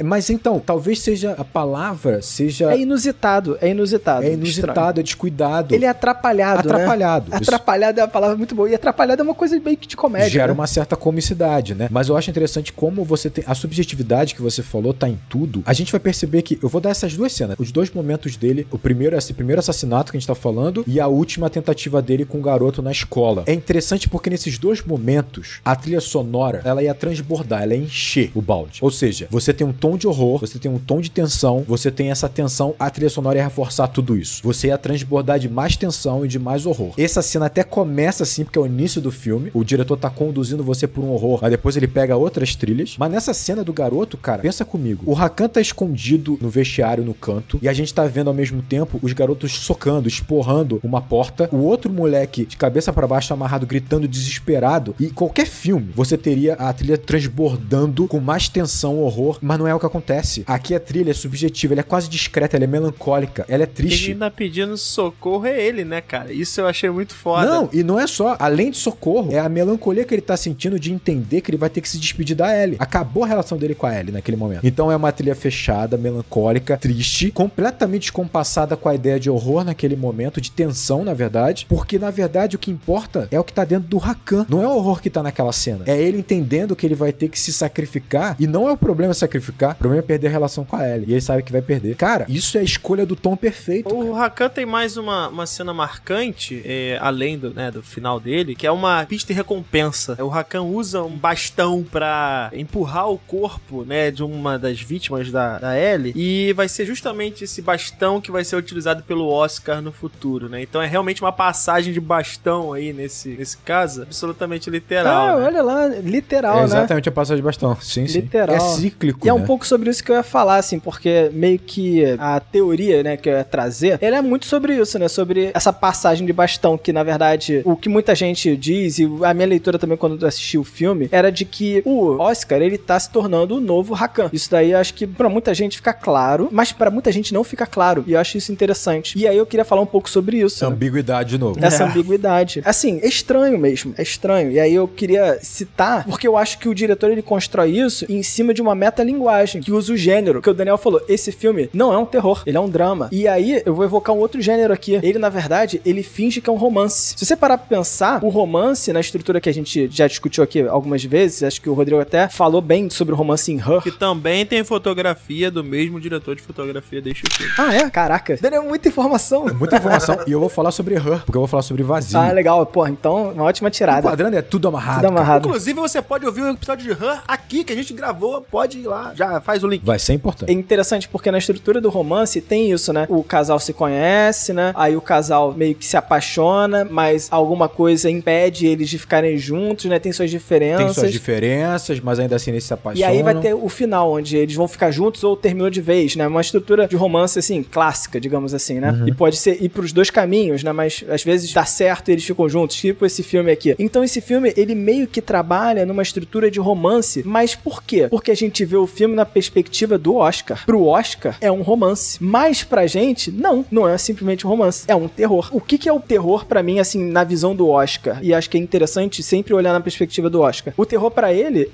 Mas então, talvez seja a palavra, seja... É inusitado. É inusitado, é descuidado. Ele é atrapalhado, né? Atrapalhado é uma palavra muito boa. E atrapalhado é uma coisa meio que de comédia, gera né? uma certa comicidade, né? Mas eu acho interessante como você tem... A subjetividade que você falou tá em tudo. A gente vai perceber que... Eu vou dar essas duas cenas. Os dois momentos dele. O primeiro é esse primeiro assassinato que a gente tá falando e a última tentativa dele com o garoto na escola. É interessante porque nesses dois momentos, a trilha sonora, ela ia transbordar, ela ia encher o balde. Ou seja, você tem um tom de horror, você tem um tom de tensão, você tem essa tensão, a trilha sonora ia reforçar tudo isso. Você ia transbordar de mais tensão e de mais horror. Essa cena até começa assim, porque é o início do filme, o diretor tá conduzindo você por um horror, mas depois ele pega outras trilhas. Mas nessa cena do garoto, cara, pensa comigo, o Hakan tá escondido no vestiário, no canto, e a gente tá vendo ao mesmo tempo os garotos socando, esporrando uma porta, o outro moleque de cabeça pra baixo amarrado, gritando desesperado, e qualquer filme, você teria a trilha transbordando com mais tensão, horror, mas não é o que acontece. Aqui a trilha é subjetiva, ela é quase discreta, ela é melancólica, ela é triste. Quem tá pedindo socorro é ele, né, cara? Isso eu achei muito foda. Não, e não é só, além de socorro, é a melancolia que ele tá sentindo de entender que ele vai ter que se despedir da Ellie. Acabou a relação dele com a Ellie naquele momento. Então é uma trilha fechada, melancólica, triste, completamente descompassada com a ideia de horror naquele momento, de tensão, na verdade, porque na verdade o que importa é o que tá dentro do Hakan. Não é o horror que tá naquela cena. É ele entendendo que ele vai ter que se sacrificar, e não é o problema sacrificar, o problema é perder a relação com a Ellie. E ele sabe que vai perder. Cara, isso é a escolha do tom perfeito. O Hakan tem mais uma cena marcante, além do final dele, que é uma pista de recompensa. O Hakan usa um bastão pra empurrar o corpo, né, de uma das vítimas da Ellie, e vai ser justamente esse bastão que vai ser utilizado pelo Oscar no futuro, né? Então é realmente uma passagem de bastão aí nesse caso, absolutamente literal. Olha lá, literal, né? Exatamente a passagem de bastão. Sim, literal. É cíclico, E é né? um pouco sobre isso que eu ia falar, assim, porque meio que a teoria, né, que eu ia trazer, ela é muito sobre isso, né? Sobre essa passagem de bastão, que na verdade, o que muita gente diz, e a minha leitura também quando eu assisti o filme, era de que o Oscar, ele tá se tornando o novo Hakan. Isso daí eu acho que pra muita gente fica claro, mas pra muita gente não fica claro, e eu acho isso interessante. E aí eu queria falar um pouco sobre isso. Ambiguidade de novo. Essa ambiguidade. Assim, é estranho mesmo, é estranho. E aí eu queria citar, porque eu acho que o diretor, ele constrói isso em cima de uma metalinguagem, que usa o gênero, que o Daniel falou, esse filme não é um terror, ele é um drama. E aí eu vou evocar um outro gênero aqui. Ele, na verdade, ele finge que é um romance. Se você parar pra pensar, o romance, na estrutura que a gente já discutiu aqui algumas vezes, acho que o Rodrigo até falou bem sobre o romance em Her. Que também tem fotografia do mesmo diretor de fotografia deste filme. Ah, é? Caraca. É muita informação. Muita informação. E eu vou falar sobre Her, porque eu vou falar sobre Vazio. Ah, legal. Porra, então, uma ótima tirada. Enquadrando é tudo amarrado. Tudo amarrado. Inclusive, você pode ouvir o episódio de Her aqui, que a gente gravou. Pode ir lá, já faz o link. Vai ser É importante. interessante porque na estrutura do romance tem isso, né? O casal se conhece, né? Aí o casal meio que se apaixona, mas alguma coisa impede eles de ficarem juntos, né? Tem suas diferenças. Tem suas diferenças, mas ainda assim eles se apaixonam. E aí vai ter o final, onde eles vão ficar juntos ou terminou de vez, né? Uma estrutura de romance, assim, clássica, digamos assim, né? E pode ser ir pros dois caminhos, né? Mas às vezes dá certo e eles ficam juntos, tipo esse filme aqui. Então esse filme, ele meio que trabalha numa estrutura de romance, mas por quê? Porque a gente vê o filme na perspectiva do Oscar. Pro Oscar, é um romance. Mas pra gente, não é simplesmente um romance. É um terror. O que é o terror pra mim, assim, na visão do Oscar? E acho que é interessante sempre olhar na perspectiva do Oscar. O terror pra ele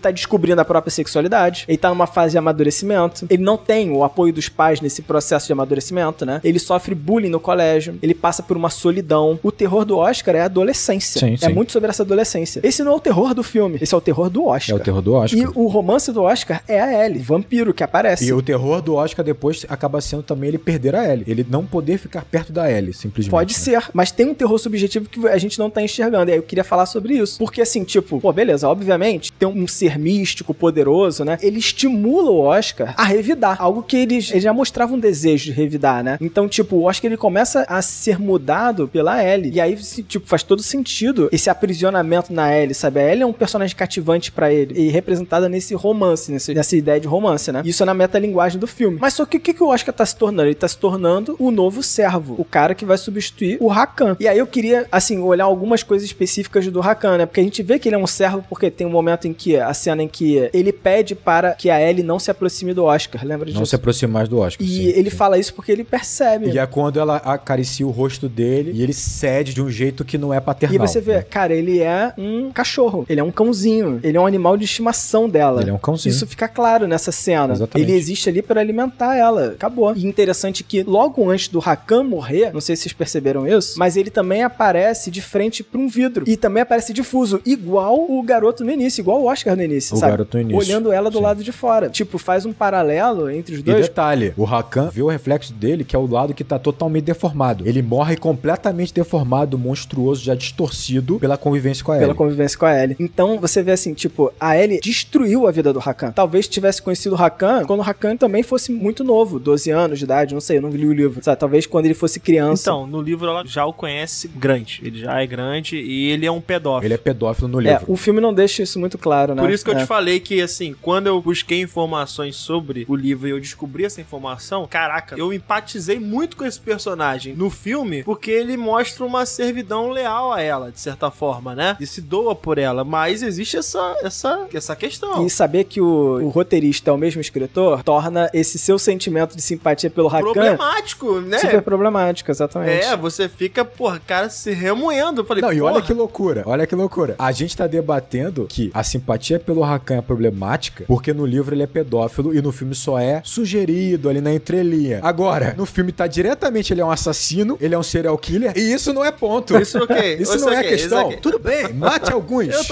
tá descobrindo a própria sexualidade, ele tá numa fase de amadurecimento, ele não tem o apoio dos pais nesse processo de amadurecimento, né? Ele sofre bullying no colégio, ele passa por uma solidão. O terror do Oscar é a adolescência. Sim, É sim. muito sobre essa adolescência. Esse não é o terror do filme, esse é o terror do Oscar. É o terror do Oscar. E o romance do Oscar é a Ellie, vampiro que aparece. E o terror do Oscar depois acaba sendo também ele perder a Ellie. Ele não poder ficar perto da Ellie, simplesmente. Pode né? ser, mas tem um terror subjetivo que a gente não tá enxergando. E aí eu queria falar sobre isso. Porque assim, tipo, pô, beleza, obviamente, tem um ser místico, poderoso, né? Ele estimula o Oscar a revidar. Algo que eles já mostravam um desejo de revidar, né? Então, tipo, o Oscar ele começa a ser mudado pela Ellie. E aí, tipo, faz todo sentido esse aprisionamento na Ellie, sabe? A Ellie é um personagem cativante pra ele. E representada nesse romance, nessa ideia de romance, né? Isso é na metalinguagem do filme. Mas só que o que o Oscar tá se tornando? Ele tá se tornando o novo servo. O cara que vai substituir o Hakan. E aí eu queria, assim, olhar algumas coisas específicas do Hakan, né? Porque a gente vê que ele é um servo porque tem um momento em que, a cena em que ele pede para que a Ellie não se aproxime do Oscar. Lembra disso? Não se aproxime mais do Oscar. E sim, ele sim. fala isso porque ele percebe. E é quando ela acaricia o rosto dele e ele cede de um jeito que não é paternal. E você vê, né? cara, ele é um cachorro, ele é um cãozinho, ele é um animal de estimação dela. Ele é um cãozinho. Isso fica claro nessa cena. Exatamente. Ele existe ali para alimentar ela. Acabou. E interessante que logo antes do Hakan morrer, não sei se vocês perceberam isso, mas ele também aparece de frente para um vidro. E também aparece difuso, igual o garoto no início, igual o Oscar no início, O sabe? garoto no início. Olhando ela do Sim. lado de fora. Tipo, faz um paralelo entre os E dois. detalhe, o Hakan vê o reflexo dele, que é o lado que tá totalmente deformado. Ele morre completamente deformado, monstruoso, já distorcido pela convivência com a Pela Ellie. convivência com a Ellie. Então, você vê assim, tipo, a Ellie destruiu a vida do Hakan. Talvez tivesse conhecido o Hakan quando o Hakan também fosse muito novo, 12 anos de idade, não sei, eu não li o livro. Sabe? Talvez quando ele fosse criança. Então, no livro ela já o conhece grande. Ele já é grande e ele é um pedófilo. Ele é pedófilo no livro. o filme não deixa isso muito claro, né? Por isso que eu É. te falei que, assim, quando eu busquei informações sobre o livro e eu descobri essa informação, caraca, eu empatizei muito com esse personagem no filme, porque ele mostra uma servidão leal a ela, de certa forma, né? E se doa por ela, mas existe essa questão. E saber que o roteirista é o mesmo escritor torna esse seu sentimento de simpatia pelo Hakan Problemático, né? super problemático, exatamente. Você fica, porra, cara, se remoendo. Eu falei, Não, e olha porra, que loucura, olha que loucura. A gente tá debatendo que a simpatia pelo Hakan é problemática porque no livro ele é pedófilo e no filme só é sugerido ali na entrelinha. Agora, no filme tá diretamente ele é um assassino, ele é um serial killer e isso não é ponto. Isso ok. Isso não é questão. Tudo bem, mate alguns. Eu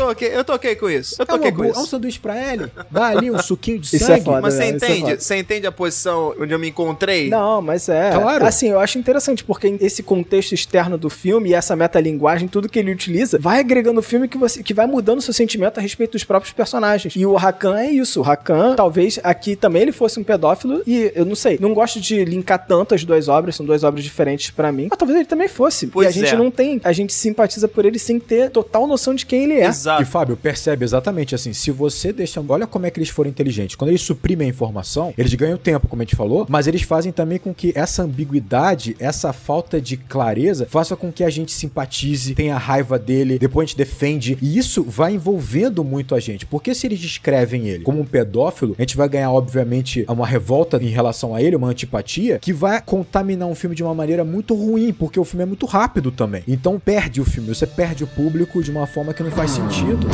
tô ok com isso. Eu tô É ok com é um isso. sanduíche pra ele, dá ali um suquinho de Isso sangue. é foda. Mas você Isso é entende? foda. Você entende a posição onde eu me encontrei? Não, mas é. Claro. Assim, eu acho interessante, porque esse contexto externo do filme e essa metalinguagem, tudo que ele utiliza, vai agregando o filme que vai mudando o seu sentimento a respeito dos próprios personagens. E o Hakan é isso. O Hakan, talvez aqui também ele fosse um pedófilo, e eu não sei, não gosto de linkar tanto as duas obras, são duas obras diferentes pra mim, mas talvez ele também fosse. Pois e a gente é. não tem, a gente simpatiza por ele sem ter total noção de quem ele é. Exato. E Fábio, percebe exatamente assim, se você deixa... Olha como é que eles foram inteligentes. Quando eles suprimem a informação, eles ganham tempo, como a gente falou, mas eles fazem também com que essa ambiguidade, essa falta de clareza, faça com que a gente simpatize, tenha raiva dele, depois a gente defende. E isso vai envolvendo muito a gente. Porque se eles descrevem ele como um pedófilo, a gente vai ganhar, obviamente, uma revolta em relação a ele, uma antipatia, que vai contaminar um filme de uma maneira muito ruim, porque o filme é muito rápido também. Então perde o filme, você perde o público de uma forma que não faz sentido.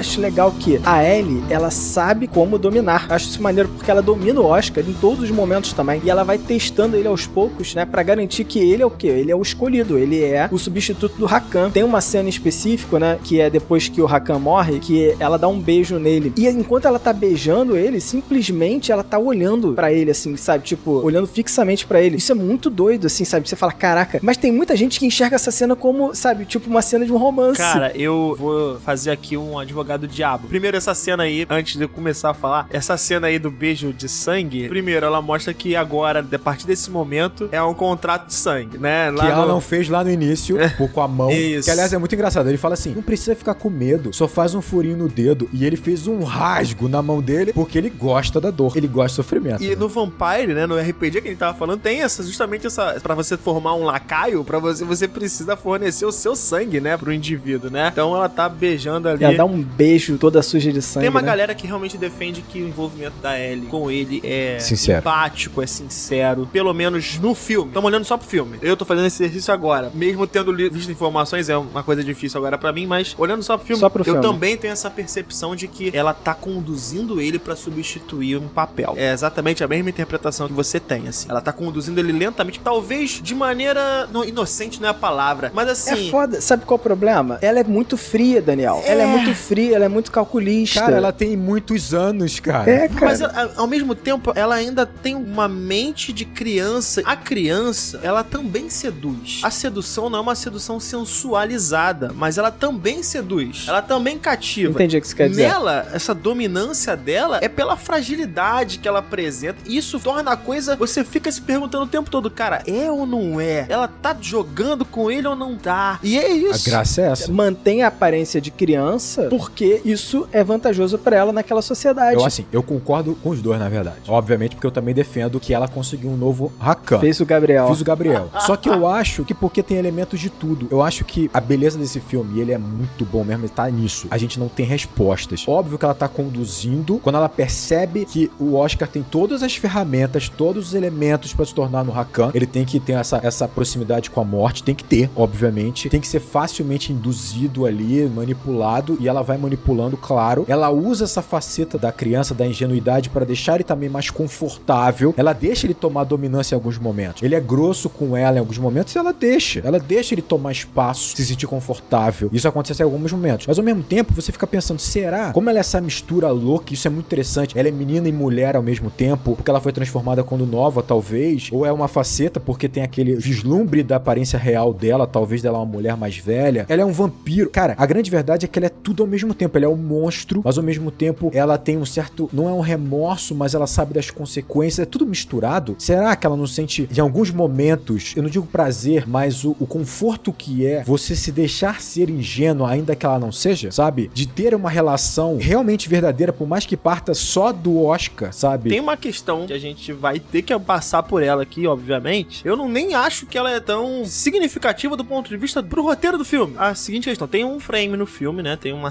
acho legal que a Ellie, ela sabe como dominar. Acho isso maneiro porque ela domina o Oscar em todos os momentos também. E ela vai testando ele aos poucos, né? Pra garantir que ele é o quê? Ele é o escolhido. Ele é o substituto do Rakan. Tem uma cena específica, né? Que é depois que o Rakan morre, que ela dá um beijo nele. E enquanto ela tá beijando ele, simplesmente ela tá olhando pra ele, assim, sabe? Tipo, olhando fixamente pra ele. Isso é muito doido, assim, sabe? Você fala, caraca. Mas tem muita gente que enxerga essa cena como, sabe? Tipo, uma cena de um romance. Cara, eu vou fazer aqui um advogado diabo. Primeiro, essa cena aí, antes de eu começar a falar, essa cena aí do beijo de sangue, primeiro, ela mostra que agora, a partir desse momento, é um contrato de sangue, né? Lá que ela não fez lá no início, com a mão. Isso. Que, aliás, é muito engraçado. Ele fala assim, não precisa ficar com medo, só faz um furinho no dedo. E ele fez um rasgo na mão dele, porque ele gosta da dor, ele gosta do sofrimento. E no Vampire, né, no RPG que a gente tava falando, tem justamente essa, pra você formar um lacaio, pra você precisa fornecer o seu sangue, né, pro indivíduo, né? Então ela tá beijando ali. Ela dá um beijo toda suja de sangue, Tem uma né? galera que realmente defende que o envolvimento da Ellie com ele é sincero, empático, é sincero, pelo menos no filme. Estamos olhando só pro filme. Eu tô fazendo esse exercício agora. Mesmo tendo visto informações, é uma coisa difícil agora pra mim, mas olhando só pro filme, eu também tenho essa percepção de que ela tá conduzindo ele pra substituir um papel. É exatamente a mesma interpretação que você tem, assim. Ela tá conduzindo ele lentamente, talvez de maneira... inocente não é a palavra, mas assim... É foda. Sabe qual é o problema? Ela é muito fria, Daniel. Ela é muito fria, ela é muito calculista. Cara, ela tem muitos anos, cara. É, cara. Mas ao mesmo tempo, ela ainda tem uma mente de criança. A criança, ela também seduz. A sedução não é uma sedução sensualizada, mas ela também seduz. Ela também cativa. Entendi o que você quer dizer. Nela, essa dominância dela é pela fragilidade que ela apresenta. Isso torna a coisa... Você fica se perguntando o tempo todo, cara, é ou não é? Ela tá jogando com ele ou não tá? E é isso. A graça é essa. Mantém a aparência de criança porque isso é vantajoso pra ela naquela sociedade. Eu concordo com os dois, na verdade. Obviamente, porque eu também defendo que ela conseguiu um novo Rakan. Fiz o Gabriel. Só que eu acho que porque tem elementos de tudo. Eu acho que a beleza desse filme, e ele é muito bom mesmo, ele tá nisso. A gente não tem respostas. Óbvio que ela tá conduzindo, quando ela percebe que o Oscar tem todas as ferramentas, todos os elementos pra se tornar no Rakan, ele tem que ter essa proximidade com a morte, tem que ter, obviamente. Tem que ser facilmente induzido ali, manipulado, e ela vai manipulando, claro. Ela usa essa faceta da criança, da ingenuidade, pra deixar ele também mais confortável. Ela deixa ele tomar dominância em alguns momentos. Ele é grosso com ela em alguns momentos e ela deixa ele tomar espaço, se sentir confortável. Isso acontece em alguns momentos. Mas ao mesmo tempo, você fica pensando, será? Como ela é essa mistura louca? Isso é muito interessante. Ela é menina e mulher ao mesmo tempo, porque ela foi transformada quando nova, talvez. Ou é uma faceta, porque tem aquele vislumbre da aparência real dela, talvez dela uma mulher mais velha. Ela é um vampiro. Cara, a grande verdade é que ela é tudo ao mesmo tempo. Ela é um monstro, mas ao mesmo tempo ela tem um certo... Não é um remorso, mas ela sabe das consequências. É tudo misturado. Será que ela não sente, em alguns momentos, eu não digo prazer, mas o conforto que é você se deixar ser ingênuo, ainda que ela não seja, sabe? De ter uma relação realmente verdadeira, por mais que parta só do Oscar, sabe? Tem uma questão que a gente vai ter que passar por ela aqui, obviamente. Eu nem acho que ela é tão significativa do ponto de vista pro roteiro do filme. A seguinte questão, tem um frame no filme, né? Tem um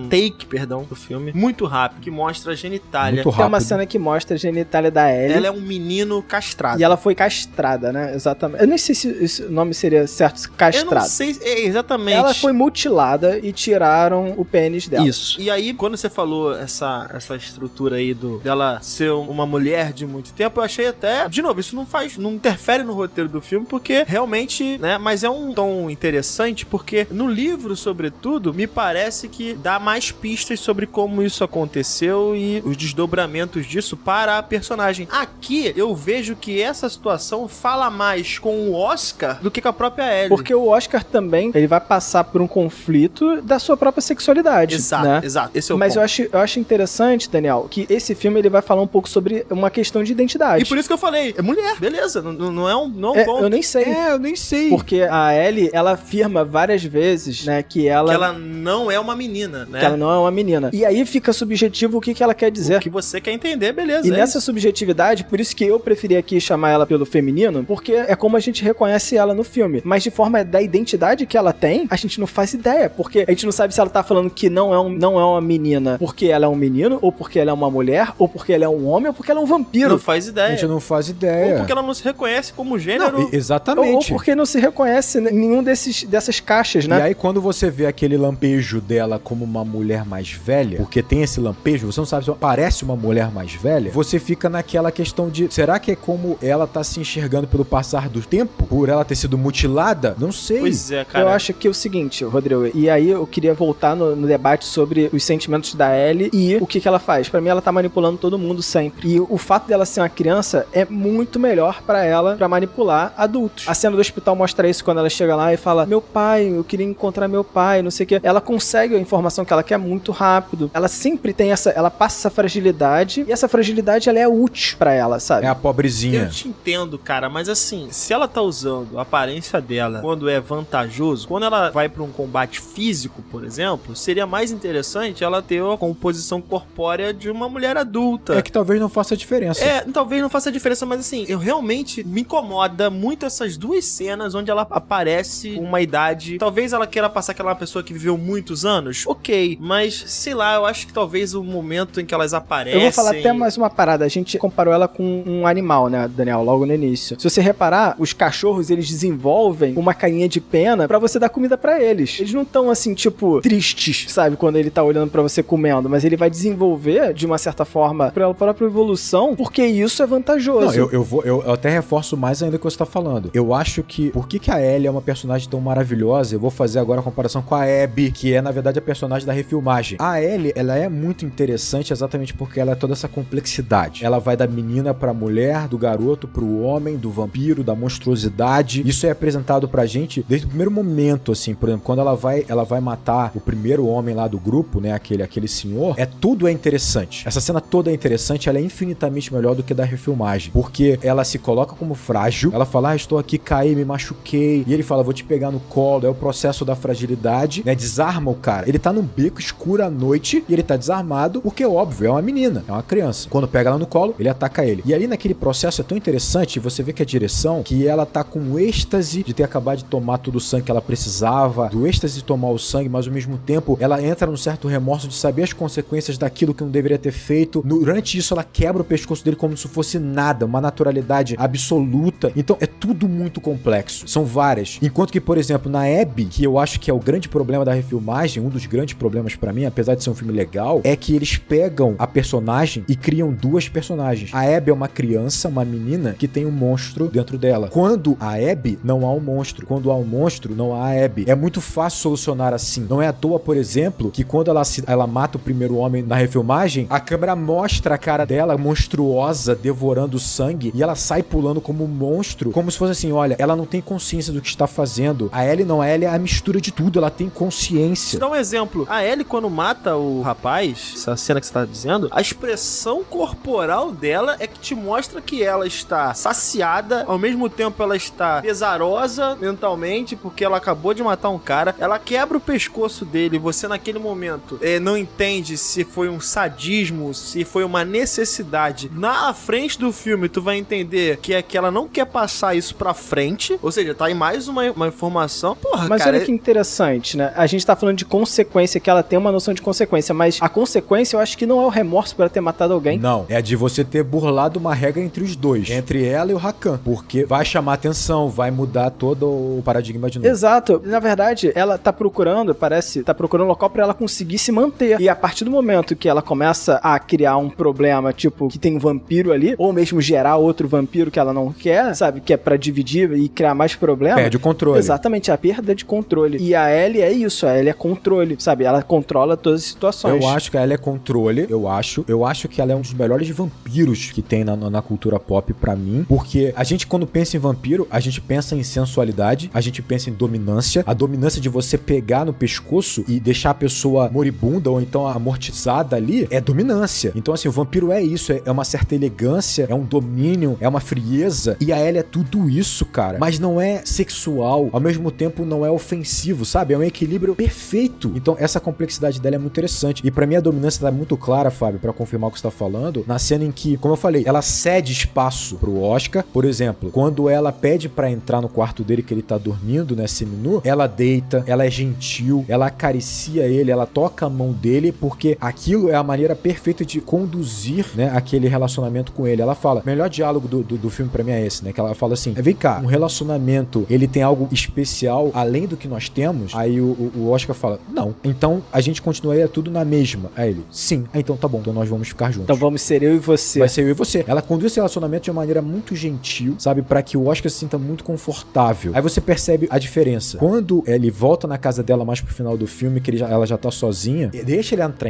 take, do filme, muito rápido, que mostra a genitália. Muito rápido. Tem uma cena que mostra a genitália da Ellie. Ela é um menino castrado. E ela foi castrada, né? Exatamente. Eu nem sei se o nome seria certo, castrado. Eu não sei, exatamente. Ela foi mutilada e tiraram o pênis dela. Isso. E aí, quando você falou essa estrutura aí dela ser uma mulher de muito tempo, eu achei até... De novo, isso não interfere no roteiro do filme, porque realmente, né? Mas é um tom interessante, porque no livro, sobretudo, me parece que dá mais pistas sobre como isso aconteceu e os desdobramentos disso para a personagem. Aqui, eu vejo que essa situação fala mais com o Oscar do que com a própria Ellie. Porque o Oscar também, ele vai passar por um conflito da sua própria sexualidade. Exato, né? exato. Esse é o Mas ponto. eu acho interessante, Daniel, que esse filme ele vai falar um pouco sobre uma questão de identidade. E por isso que eu falei, é mulher, beleza, não é um ponto. Eu nem sei. Eu nem sei. Porque a Ellie, ela afirma várias vezes, né, que ela não é uma menina, né? Que ela não é uma menina. E aí fica subjetivo o que ela quer dizer. O que você quer entender, beleza. E nessa subjetividade, por isso que eu preferi aqui chamar ela pelo feminino, porque é como a gente reconhece ela no filme. Mas de forma da identidade que ela tem, a gente não faz ideia. Porque a gente não sabe se ela tá falando que não é uma menina porque ela é um menino, ou porque ela é uma mulher, ou porque ela é um homem, ou porque ela é um vampiro. Não faz ideia. A gente não faz ideia. Ou porque ela não se reconhece como gênero. Não, exatamente. Ou porque não se reconhece em nenhum dessas caixas, né? E aí quando você vê aquele lampejo dela como uma mulher mais velha, porque tem esse lampejo, você não sabe se parece uma mulher mais velha, você fica naquela questão de, será que é como ela tá se enxergando pelo passar do tempo? Por ela ter sido mutilada? Não sei. Pois é, cara. Eu acho que é o seguinte, Rodrigo, e aí eu queria voltar no debate sobre os sentimentos da Ellie e o que ela faz. Pra mim, ela tá manipulando todo mundo sempre. E o fato dela ser uma criança é muito melhor pra ela pra manipular adultos. A cena do hospital mostra isso quando ela chega lá e fala, meu pai, eu queria encontrar meu pai, não sei o que. Ela consegue a informação que ela quer muito rápido. Ela sempre tem ela passa essa fragilidade, e essa fragilidade, ela é útil pra ela, sabe? É a pobrezinha. Eu te entendo, cara, mas assim, se ela tá usando a aparência dela quando é vantajoso, quando ela vai pra um combate físico, por exemplo, seria mais interessante ela ter a composição corpórea de uma mulher adulta. É que talvez não faça diferença. Talvez não faça diferença, mas assim, eu realmente me incomoda muito essas duas cenas onde ela aparece com uma idade, talvez ela queira passar que ela é uma pessoa que viveu muitos anos, ok, mas sei lá, eu acho que talvez o momento em que elas aparecem... Eu vou falar até mais uma parada, a gente comparou ela com um animal, né, Daniel, logo no início. Se você reparar, os cachorros, eles desenvolvem uma carinha de pena pra você dar comida pra eles. Eles não estão assim, tipo, tristes, sabe, quando ele tá olhando pra você comendo, mas ele vai desenvolver, de uma certa forma, pela própria evolução, porque isso é vantajoso. Não, eu até reforço mais ainda o que você tá falando. Eu acho que, por que a Ellie é uma personagem tão maravilhosa? Eu vou fazer agora a comparação com a Abby, que é, na verdade, a personagem da refilmagem. A Ellie, ela é muito interessante exatamente porque ela é toda essa complexidade. Ela vai da menina pra mulher, do garoto pro homem, do vampiro, da monstruosidade. Isso é apresentado pra gente desde o primeiro momento, assim, por exemplo, quando ela vai matar o primeiro homem lá do grupo, né, aquele senhor, tudo é interessante. Essa cena toda é interessante, ela é infinitamente melhor do que da refilmagem, porque ela se coloca como frágil, ela fala, estou aqui, caí, me machuquei, e ele fala, vou te pegar no colo, é o processo da fragilidade, né, desarma o cara. Ele tá num beco escuro à noite, e ele tá desarmado, porque, óbvio, é uma menina, é uma criança. Quando pega ela no colo, ele ataca ele. E ali naquele processo é tão interessante, você vê que a direção, que ela tá com êxtase de ter acabado de tomar todo o sangue que ela precisava, do êxtase de tomar o sangue, mas ao mesmo tempo, ela entra num certo remorso de saber as consequências daquilo que não deveria ter feito. Durante isso, ela quebra o pescoço dele como se fosse nada, uma naturalidade absoluta. Então, é tudo muito complexo. São várias. Enquanto que, por exemplo, na Abby, que eu acho que é o grande problema da refilmagem, um dos grandes problemas pra mim, apesar de ser um filme legal, é que eles pegam a personagem e criam duas personagens. A Abby é uma criança, uma menina, que tem um monstro dentro dela. Quando a Abby, não há um monstro. Quando há um monstro, não há a Abby. É muito fácil solucionar assim. Não é à toa, por exemplo, que quando ela mata o primeiro homem na refilmagem, a câmera mostra a cara dela monstruosa, devorando sangue, e ela sai pulando como um monstro, como se fosse assim, olha, ela não tem consciência do que está fazendo. A Ellie não, a Ellie é a mistura de tudo, ela tem consciência. Dá um exemplo, a Ellie quando mata o rapaz, essa cena que você tá dizendo, a expressão corporal dela é que te mostra que ela está saciada, ao mesmo tempo ela está pesarosa mentalmente, porque ela acabou de matar um cara, ela quebra o pescoço dele, você naquele momento não entende se foi um sadismo, se foi uma necessidade. Na frente do filme, tu vai entender que é que ela não quer passar isso pra frente, ou seja, tá aí mais uma informação. Porra, mas cara, olha que interessante, né? A gente tá falando de consequência, que ela tem uma noção de consequência, mas a consequência eu acho que não é o remorso por ela ter matado alguém. Não, é de você ter burlado uma regra entre os dois, entre ela e o Hakan, porque vai chamar atenção, vai mudar todo o paradigma de novo. Exato. Na verdade, ela tá procurando um local pra ela conseguir se manter. E a partir do momento que ela começa a criar um problema, tipo, que tem um vampiro ali, ou mesmo gerar outro vampiro que ela não quer, sabe? Que é pra dividir e criar mais problema. Perde o controle. Exatamente, a perda de controle. E a Ellie é isso, a Ellie é controle, sabe? Ela controla todas as situações. Eu acho que a Ellie é controle, eu acho que ela é um dos melhores vampiros que tem na cultura pop pra mim, porque a gente quando pensa em vampiro, a gente pensa em sensualidade, a gente pensa em dominância, a dominância de você pegar no pescoço e deixar a pessoa moribunda ou então amortizada ali, é dominância. Então assim, o vampiro é isso, é uma certa elegância, é um domínio, é uma frieza, e a Ellie é tudo isso, cara, mas não é sexual, ao mesmo tempo não é ofensivo, sabe? É um equilíbrio perfeito. Então essa complexidade dela é muito interessante, e pra mim a dominância tá muito clara, Fábio, pra confirmar o que você tá falando, na cena em que, como eu falei, ela cede espaço pro Oscar. Por exemplo, quando ela pede pra entrar no quarto dele que ele tá dormindo, né, seminu, ela deita, ela é gentil, ela acaricia ele, ela toca a mão dele, porque aquilo é a maneira perfeita de conduzir, né, aquele relacionamento com ele. Ela fala, o melhor diálogo do filme pra mim é esse, né, que ela fala assim, vem cá, um relacionamento, ele tem algo especial além do que nós temos? Aí o Oscar fala, não. Então Então, a gente continuaria tudo na mesma. Aí ele, sim. Então tá bom, então nós vamos ficar juntos. Então vamos ser eu e você. Vai ser eu e você. Ela conduz esse relacionamento de uma maneira muito gentil, sabe? Pra que o Oscar se sinta muito confortável. Aí você percebe a diferença. Quando ele volta na casa dela mais pro final do filme, que ela já tá sozinha, deixa ele entrar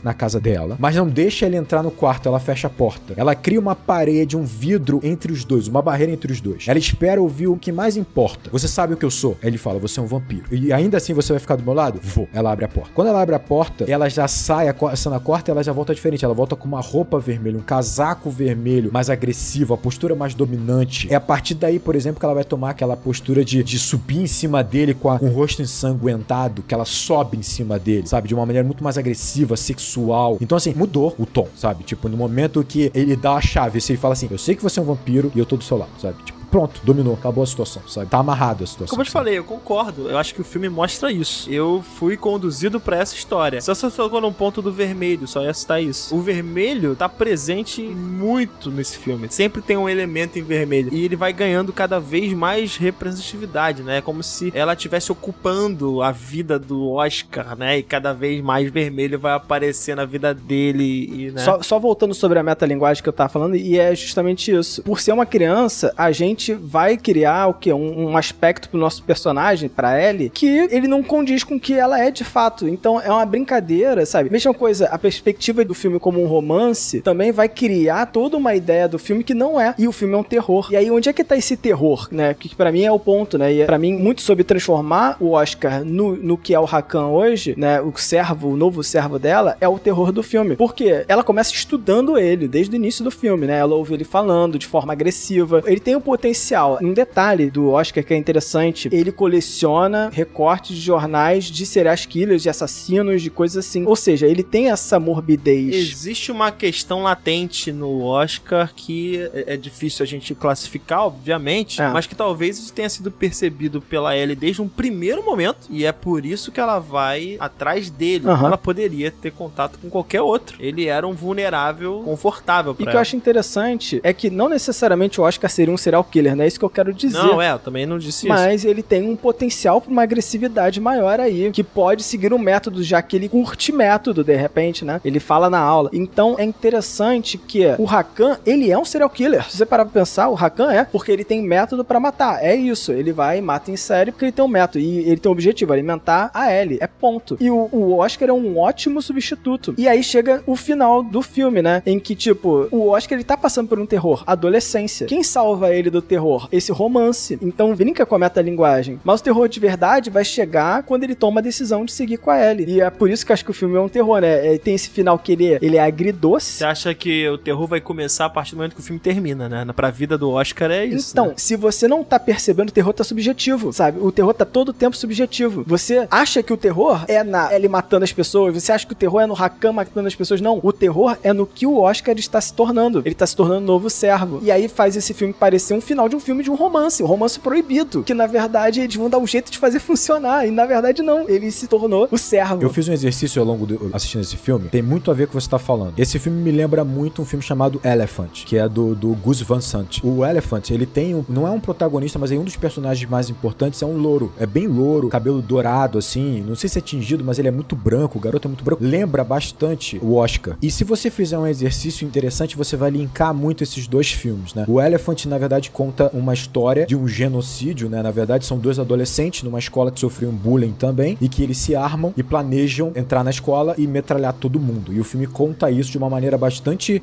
na casa dela, mas não deixa ele entrar no quarto, ela fecha a porta. Ela cria uma parede, um vidro entre os dois, uma barreira entre os dois. Ela espera ouvir o que mais importa. Você sabe o que eu sou? Aí ele fala, você é um vampiro. E ainda assim você vai ficar do meu lado? Vou. Ela abre a porta. Quando ela abre a porta, ela já sai, a cena corta, ela já volta diferente. Ela volta com uma roupa vermelha, um casaco vermelho, mais agressivo, a postura mais dominante. É a partir daí, por exemplo, que ela vai tomar aquela postura de subir em cima dele com o rosto ensanguentado, que ela sobe em cima dele, sabe? De uma maneira muito mais agressiva, sexual. Então, assim, mudou o tom, sabe? Tipo, no momento que ele dá a chave, se ele fala assim, eu sei que você é um vampiro e eu tô do seu lado, sabe? Tipo, pronto, dominou, acabou a situação, sabe? Tá amarrado a situação. Como eu te falei, eu concordo. Eu acho que o filme mostra isso. Eu fui conduzido pra essa história. Só você tocou num ponto do vermelho, só ia citar isso. O vermelho tá presente muito nesse filme. Sempre tem um elemento em vermelho. E ele vai ganhando cada vez mais representatividade, né? É como se ela estivesse ocupando a vida do Oscar, né? E cada vez mais vermelho vai aparecer na vida dele, e, né? Só voltando sobre a metalinguagem que eu tava falando, e é justamente isso. Por ser uma criança, a gente vai criar o quê? Um aspecto pro nosso personagem, pra Ellie, que ele não condiz com o que ela é de fato. Então é uma brincadeira, sabe? Mesma coisa, a perspectiva do filme como um romance também vai criar toda uma ideia do filme que não é. E o filme é um terror. E aí, onde é que tá esse terror, né? Que pra mim é o ponto, né? E pra mim, muito sobre transformar o Oscar no que é o Hakan hoje, né? O novo servo dela, é o terror do filme. Porque ela começa estudando ele desde o início do filme, né? Ela ouve ele falando de forma agressiva. Ele tem o potencial. Um detalhe do Oscar que é interessante, ele coleciona recortes de jornais de serial killers, de assassinos, de coisas assim. Ou seja, ele tem essa morbidez. Existe uma questão latente no Oscar que é difícil a gente classificar, obviamente, mas que talvez isso tenha sido percebido pela Ellie desde um primeiro momento, e é por isso que ela vai atrás dele. Ela poderia ter contato com qualquer outro. Ele era um vulnerável confortável pra ela. E o que eu acho interessante é que não necessariamente o Oscar seria um serial killer, não é isso que eu quero dizer. Não, eu também não disse isso. Mas ele tem um potencial para uma agressividade maior aí, que pode seguir um método, já que ele curte método, de repente, né? Ele fala na aula. Então, é interessante que o Hakan, ele é um serial killer. Se você parar pra pensar, o Hakan porque ele tem método para matar. É isso. Ele vai e mata em série porque ele tem um método. E ele tem um objetivo, alimentar a Ellie. É ponto. E o Oscar é um ótimo substituto. E aí chega o final do filme, né? Em que, tipo, o Oscar, ele tá passando por um terror. Adolescência. Quem salva ele do terror? Esse romance. Então brinca com a metalinguagem. Mas o terror de verdade vai chegar quando ele toma a decisão de seguir com a Ellie. E é por isso que eu acho que o filme é um terror, né? Tem esse final que ele é agridoce. Você acha que o terror vai começar a partir do momento que o filme termina, né? Pra vida do Oscar é isso. Então, né? Se você não tá percebendo, o terror tá subjetivo, sabe? O terror tá todo o tempo subjetivo. Você acha que o terror é na Ellie matando as pessoas? Você acha que o terror é no Hakan matando as pessoas? Não. O terror é no que o Oscar está se tornando. Ele tá se tornando um novo servo. E aí faz esse filme parecer um final de um filme de um romance proibido, que na verdade eles vão dar um jeito de fazer funcionar, e na verdade não, ele se tornou o servo. Eu fiz um exercício ao longo assistindo esse filme, tem muito a ver com o que você tá falando. Esse filme me lembra muito um filme chamado Elephant, que é do Gus Van Sant. O Elephant, ele tem não é um protagonista, mas é um dos personagens mais importantes, é um louro, é bem louro, cabelo dourado assim, não sei se é tingido, mas ele é muito branco, o garoto é muito branco, lembra bastante o Oscar. E se você fizer um exercício interessante, você vai linkar muito esses dois filmes, né? O Elephant, na verdade, conta uma história de um genocídio, né? Na verdade, são dois adolescentes numa escola que sofriam bullying também, e que eles se armam e planejam entrar na escola e metralhar todo mundo. E o filme conta isso de uma maneira bastante,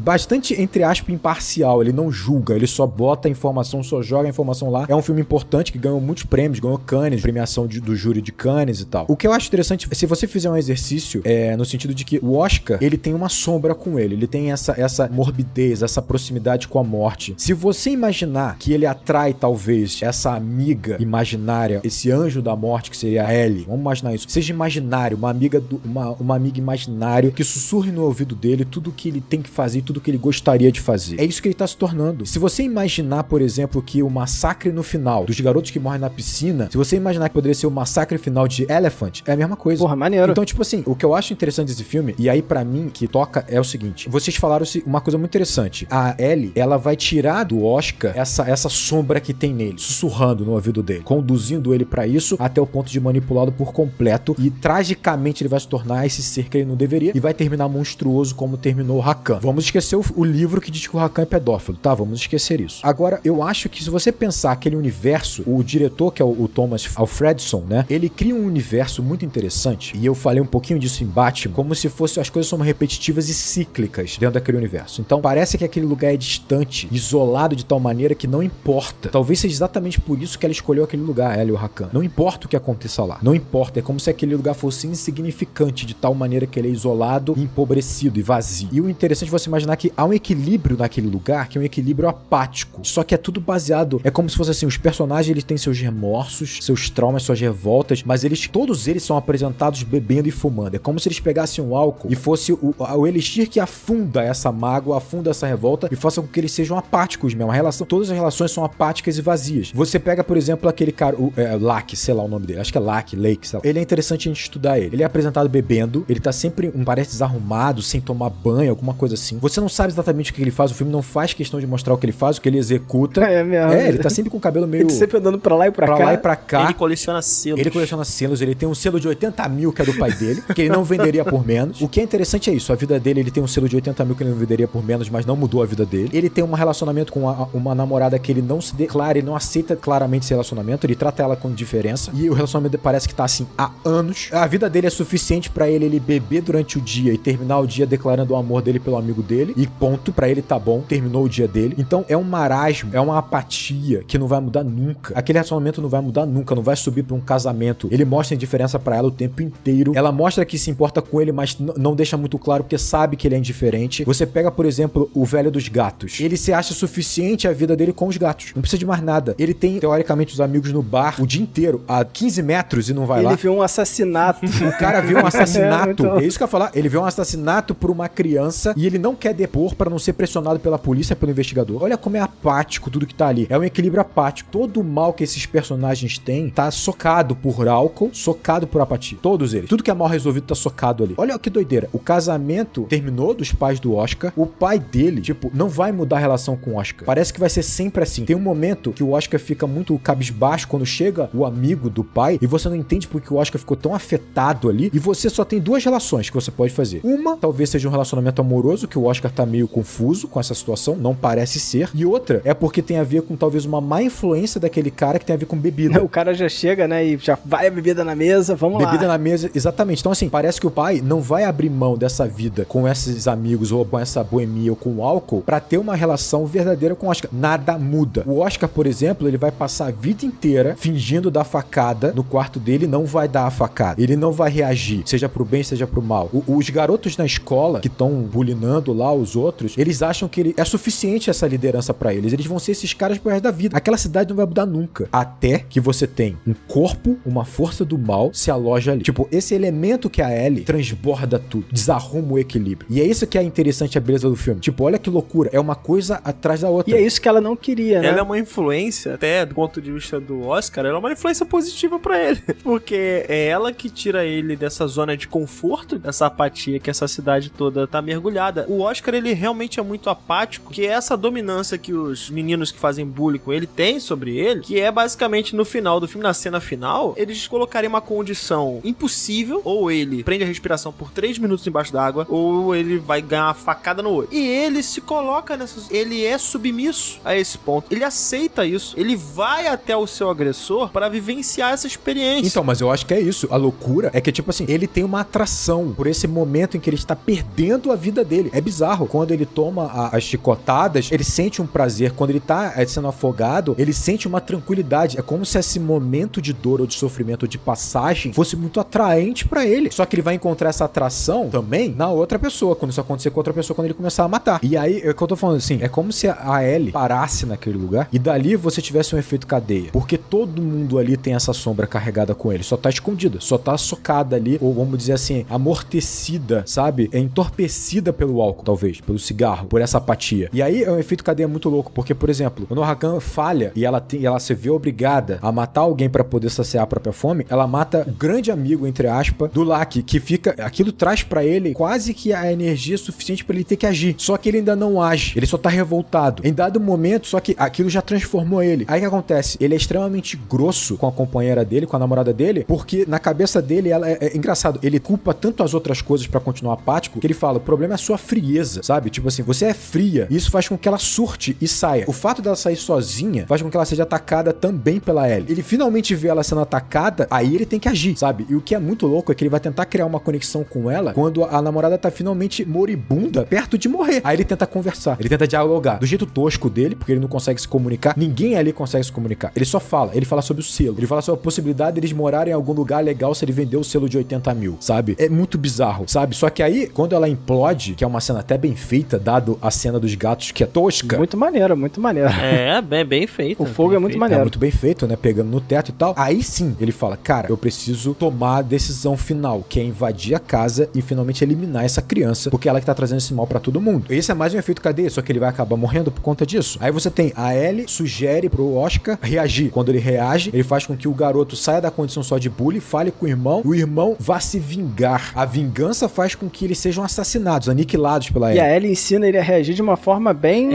entre aspas, imparcial. Ele não julga, ele só bota a informação, só joga a informação lá. É um filme importante que ganhou muitos prêmios, ganhou Cannes, premiação do júri de Cannes e tal. O que eu acho interessante, se você fizer um exercício, no sentido de que o Oscar, ele tem uma sombra com ele tem essa morbidez, essa proximidade com a morte. Se você imaginar que ele atrai, talvez, essa amiga imaginária, esse anjo da morte que seria a Ellie, vamos imaginar isso, seja imaginário, uma amiga imaginária que sussurre no ouvido dele tudo que ele tem que fazer, tudo que ele gostaria de fazer. É isso que ele tá se tornando. Se você imaginar, por exemplo, que o massacre no final dos garotos que morrem na piscina, se você imaginar que poderia ser o massacre final de Elephant, é a mesma coisa. Porra, maneiro. Então, tipo assim, o que eu acho interessante desse filme, e aí pra mim, que toca, é o seguinte, vocês falaram uma coisa muito interessante. A Ellie, ela vai tirar do Oscar essa essa sombra que tem nele, sussurrando no ouvido dele, conduzindo ele pra isso até o ponto de manipulá-lo por completo, e tragicamente ele vai se tornar esse ser que ele não deveria e vai terminar monstruoso como terminou o Hakan. Vamos esquecer o livro que diz que o Hakan é pedófilo, tá? Vamos esquecer isso. Agora, eu acho que se você pensar aquele universo, o diretor, que é o Thomas Alfredson, né? Ele cria um universo muito interessante, e eu falei um pouquinho disso em Batman, como se fosse as coisas são repetitivas e cíclicas dentro daquele universo. Então, parece que aquele lugar é distante, isolado de tal maneira que não importa. Talvez seja exatamente por isso que ela escolheu aquele lugar, ela e o Hakan. Não importa o que aconteça lá. Não importa. É como se aquele lugar fosse insignificante de tal maneira que ele é isolado, empobrecido e vazio. E o interessante é você imaginar que há um equilíbrio naquele lugar, que é um equilíbrio apático. Só que é tudo baseado... É como se fosse assim, os personagens, eles têm seus remorsos, seus traumas, suas revoltas, mas todos eles são apresentados bebendo e fumando. É como se eles pegassem um álcool e fosse o elixir que afunda essa mágoa, afunda essa revolta e faça com que eles sejam apáticos mesmo. Todas as relações são apáticas e vazias. Você pega, por exemplo, aquele cara, Lake, sei lá o nome dele, acho que é Lake, sei lá. Ele é interessante a gente estudar ele. Ele é apresentado bebendo, ele tá sempre, parece desarrumado, sem tomar banho, alguma coisa assim. Você não sabe exatamente o que ele faz, o filme não faz questão de mostrar o que ele faz, o que ele executa. É mesmo. Ele tá sempre com o cabelo meio... Ele sempre andando pra lá e pra cá. Lá e pra cá. Ele coleciona selos. Ele tem um selo de 80 mil que é do pai dele, que ele não venderia por menos. O que é interessante é isso, a vida dele, ele tem um selo de 80 mil que ele não venderia por menos, mas não mudou a vida dele. Ele tem um relacionamento com uma namorada que ele não se declara, ele não aceita claramente esse relacionamento, ele trata ela com indiferença, e o relacionamento parece que tá assim há anos. A vida dele é suficiente pra ele beber durante o dia e terminar o dia declarando o amor dele pelo amigo dele, e ponto, pra ele tá bom, terminou o dia dele. Então é um marasmo, é uma apatia que não vai mudar nunca. Aquele relacionamento não vai mudar nunca, não vai subir pra um casamento. Ele mostra indiferença pra ela o tempo inteiro. Ela mostra que se importa com ele, mas não deixa muito claro porque sabe que ele é indiferente. Você pega, por exemplo, o velho dos gatos. Ele se acha suficiente a vida dele com os gatos. Não precisa de mais nada. Ele tem, teoricamente, os amigos no bar o dia inteiro, a 15 metros e não vai lá. Ele viu um assassinato. O cara viu um assassinato. É isso que eu ia falar. Ele viu um assassinato por uma criança e ele não quer depor pra não ser pressionado pela polícia, pelo investigador. Olha como é apático tudo que tá ali. É um equilíbrio apático. Todo o mal que esses personagens têm tá socado por álcool, socado por apatia. Todos eles. Tudo que é mal resolvido tá socado ali. Olha que doideira. O casamento terminou dos pais do Oscar. O pai dele, não vai mudar a relação com o Oscar. Parece que vai ser sempre assim. Tem um momento que o Oscar fica muito cabisbaixo quando chega o amigo do pai e você não entende porque o Oscar ficou tão afetado ali, e você só tem duas relações que você pode fazer. Uma, talvez seja um relacionamento amoroso, que o Oscar tá meio confuso com essa situação, não parece ser. E outra é porque tem a ver com talvez uma má influência daquele cara que tem a ver com bebida. O cara já chega, né, e já vai a bebida na mesa, vamos lá. Bebida na mesa, exatamente. Então assim, parece que o pai não vai abrir mão dessa vida com esses amigos ou com essa boemia ou com o álcool pra ter uma relação verdadeira com o Oscar. Nada muda. O Oscar, por exemplo, ele vai passar a vida inteira fingindo dar facada no quarto dele e não vai dar a facada. Ele não vai reagir, seja pro bem, seja pro mal. Os garotos na escola que estão bulinando lá os outros, eles acham que é suficiente essa liderança pra eles. Eles vão ser esses caras pro resto da vida. Aquela cidade não vai mudar nunca. Até que você tem um corpo, uma força do mal se aloja ali. Esse elemento que é a Ellie transborda tudo, desarruma o equilíbrio. E é isso que é interessante a beleza do filme. Olha que loucura. É uma coisa atrás da outra. E é isso que ela não queria, né? Ela é uma influência, até do ponto de vista do Oscar, ela é uma influência positiva pra ele. Porque é ela que tira ele dessa zona de conforto, dessa apatia que essa cidade toda tá mergulhada. O Oscar, ele realmente é muito apático, que é essa dominância que os meninos que fazem bullying com ele têm sobre ele, que é basicamente no final do filme, na cena final, eles colocariam uma condição impossível, ou ele prende a respiração por 3 minutos embaixo d'água, ou ele vai ganhar uma facada no olho. E ele se coloca nessas... Ele é submisso a esse ponto. Ele aceita isso. Ele vai até o seu agressor para vivenciar essa experiência. Então, mas eu acho que é isso. A loucura é que, ele tem uma atração por esse momento em que ele está perdendo a vida dele. É bizarro. Quando ele toma as chicotadas, ele sente um prazer. Quando ele tá sendo afogado, ele sente uma tranquilidade. É como se esse momento de dor ou de sofrimento ou de passagem fosse muito atraente pra ele. Só que ele vai encontrar essa atração também na outra pessoa, quando isso acontecer com outra pessoa, quando ele começar a matar. E aí, é o que eu tô falando assim, é como se a Ellie parasse naquele lugar e dali você tivesse um efeito cadeia. Porque todo mundo ali tem essa sombra carregada com ele. Só tá escondida, só tá socada ali, ou vamos dizer assim, amortecida, sabe? É entorpecida pelo álcool, talvez, pelo cigarro, por essa apatia. E aí é um efeito cadeia muito louco, porque, por exemplo, quando o Hakan falha e ela se vê obrigada a matar alguém pra poder saciar a própria fome, ela mata o grande amigo, entre aspas, do Lake, que fica... Aquilo traz pra ele quase que a energia suficiente pra ele ter que agir. Só que ele ainda não age. Ele só tá revoltado. Em dado momento, só que aquilo já transformou ele. Aí o que acontece? Ele é extremamente grosso com a companheira dele, com a namorada dele, porque na cabeça dele, ela é engraçado, ele culpa tanto as outras coisas pra continuar apático, que ele fala, o problema é a sua frieza, sabe? Tipo assim, você é fria, e isso faz com que ela surte e saia. O fato dela sair sozinha faz com que ela seja atacada também pela Ellie. Ele finalmente vê ela sendo atacada, aí ele tem que agir, sabe? E o que é muito louco é que ele vai tentar criar uma conexão com ela quando a namorada tá finalmente moribunda, perto de morrer. Aí ele tenta conversar, ele tenta dialogar, do jeito tosco dele, porque ele não consegue se comunicar, ninguém ali consegue se comunicar. Ele só fala, ele fala sobre o selo, ele fala sobre a possibilidade deles morarem em algum lugar legal se ele vender o selo de 80 mil, sabe? É muito bizarro, sabe? Só que aí, quando ela implode, que é uma cena até bem feita, dado a cena dos gatos, que é tosca. Muito maneiro, muito maneiro. É, bem feito. O fogo é muito maneiro. É muito bem feito, né? Pegando no teto e tal. Aí sim, ele fala, cara, eu preciso tomar a decisão final, que é invadir a casa e finalmente eliminar essa criança, porque ela que tá trazendo esse mal pra todo mundo. Esse é mais um efeito cadeia, só que ele vai acabar morrendo por conta disso. Aí você tem a Ellie sugere pro Oscar reagir. Quando ele reage, ele faz com que o garoto saia da condição só de bully, fale com o irmão vá se vingar. A vingança faz com que eles sejam assassinados, aniquilados pela Ellie. E a Ellie ensina ele a reagir de uma forma bem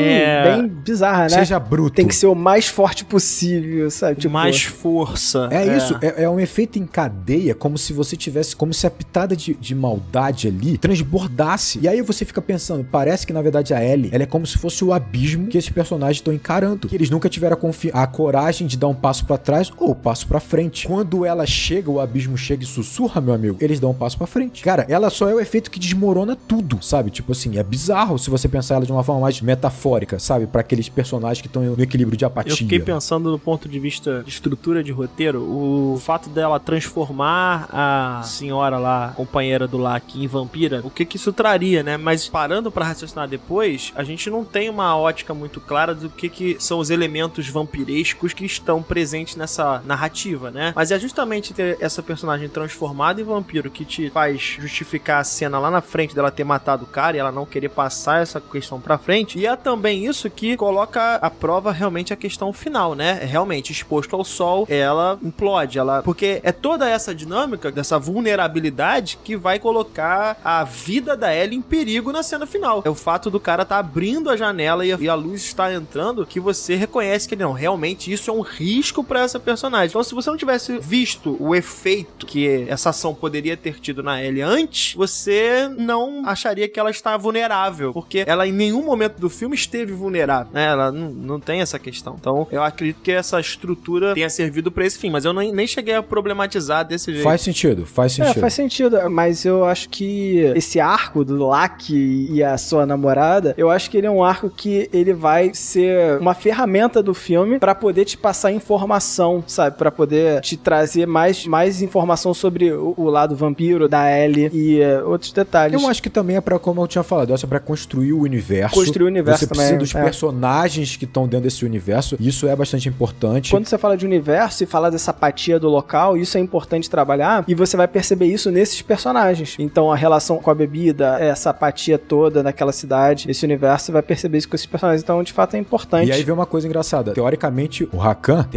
bizarra, né? Seja bruto. Tem que ser o mais forte possível, sabe? Tipo, mais força. É isso, é um efeito em cadeia, como se você tivesse, como se a pitada de maldade ali transbordasse. E aí você fica pensando, parece que na verdade a Ellie, ela é como se fosse o abismo que esses personagens estão encarando. Que eles nunca tiveram a coragem de dar um passo pra trás ou um passo pra frente. Quando ela chega, o abismo chega e sussurra, meu amigo, eles dão um passo pra frente. Cara, ela só é o efeito que desmorona tudo, sabe? Tipo assim, é bizarro se você pensar ela de uma forma mais metafórica, sabe? Pra aqueles personagens que estão no equilíbrio de apatia. Eu fiquei pensando do ponto de vista de estrutura de roteiro, o fato dela transformar a senhora lá, companheira do Lucky, em vampira, o que isso traria, né? Mas parando pra raciocinar depois, a gente não tem uma ótica muito clara do que são os elementos vampirescos que estão presentes nessa narrativa, né? Mas é justamente ter essa personagem transformada em vampiro que te faz justificar a cena lá na frente dela ter matado o cara e ela não querer passar essa questão pra frente. E é também isso que coloca à prova realmente a questão final, né? Realmente, exposto ao sol, ela implode, porque é toda essa dinâmica dessa vulnerabilidade que vai colocar a vida da Ellie em perigo na cena final. É o fato do cara tá abrindo a janela e a luz está entrando que você reconhece que não, realmente isso é um risco pra essa personagem. Então, se você não tivesse visto o efeito que essa ação poderia ter tido na Ellie antes, você não acharia que ela está vulnerável, porque ela em nenhum momento do filme esteve vulnerável, né? Ela não tem essa questão. Então, eu acredito que essa estrutura tenha servido pra esse fim, mas eu nem cheguei a problematizar desse jeito. Faz sentido. Faz sentido, mas eu acho que esse arco do Lucky e a sua namorada, eu acho que ele é um arco que ele vai ser uma ferramenta do filme pra poder te passar informação, sabe? Pra poder te trazer mais informação sobre o lado vampiro da Ellie e outros detalhes. Eu acho que também é pra, como eu tinha falado, é pra construir o universo. Construir o universo você também. Você precisa dos personagens que estão dentro desse universo. Isso é bastante importante. Quando você fala de universo e fala dessa apatia do local, isso é importante trabalhar e você vai perceber isso nesses personagens. Então a relação com a bebida, essa apatia toda naquela cidade, esse universo, você vai perceber isso com esses personagens. Então, de fato, é importante. E aí vem uma coisa engraçada. Teoricamente, o Hakan,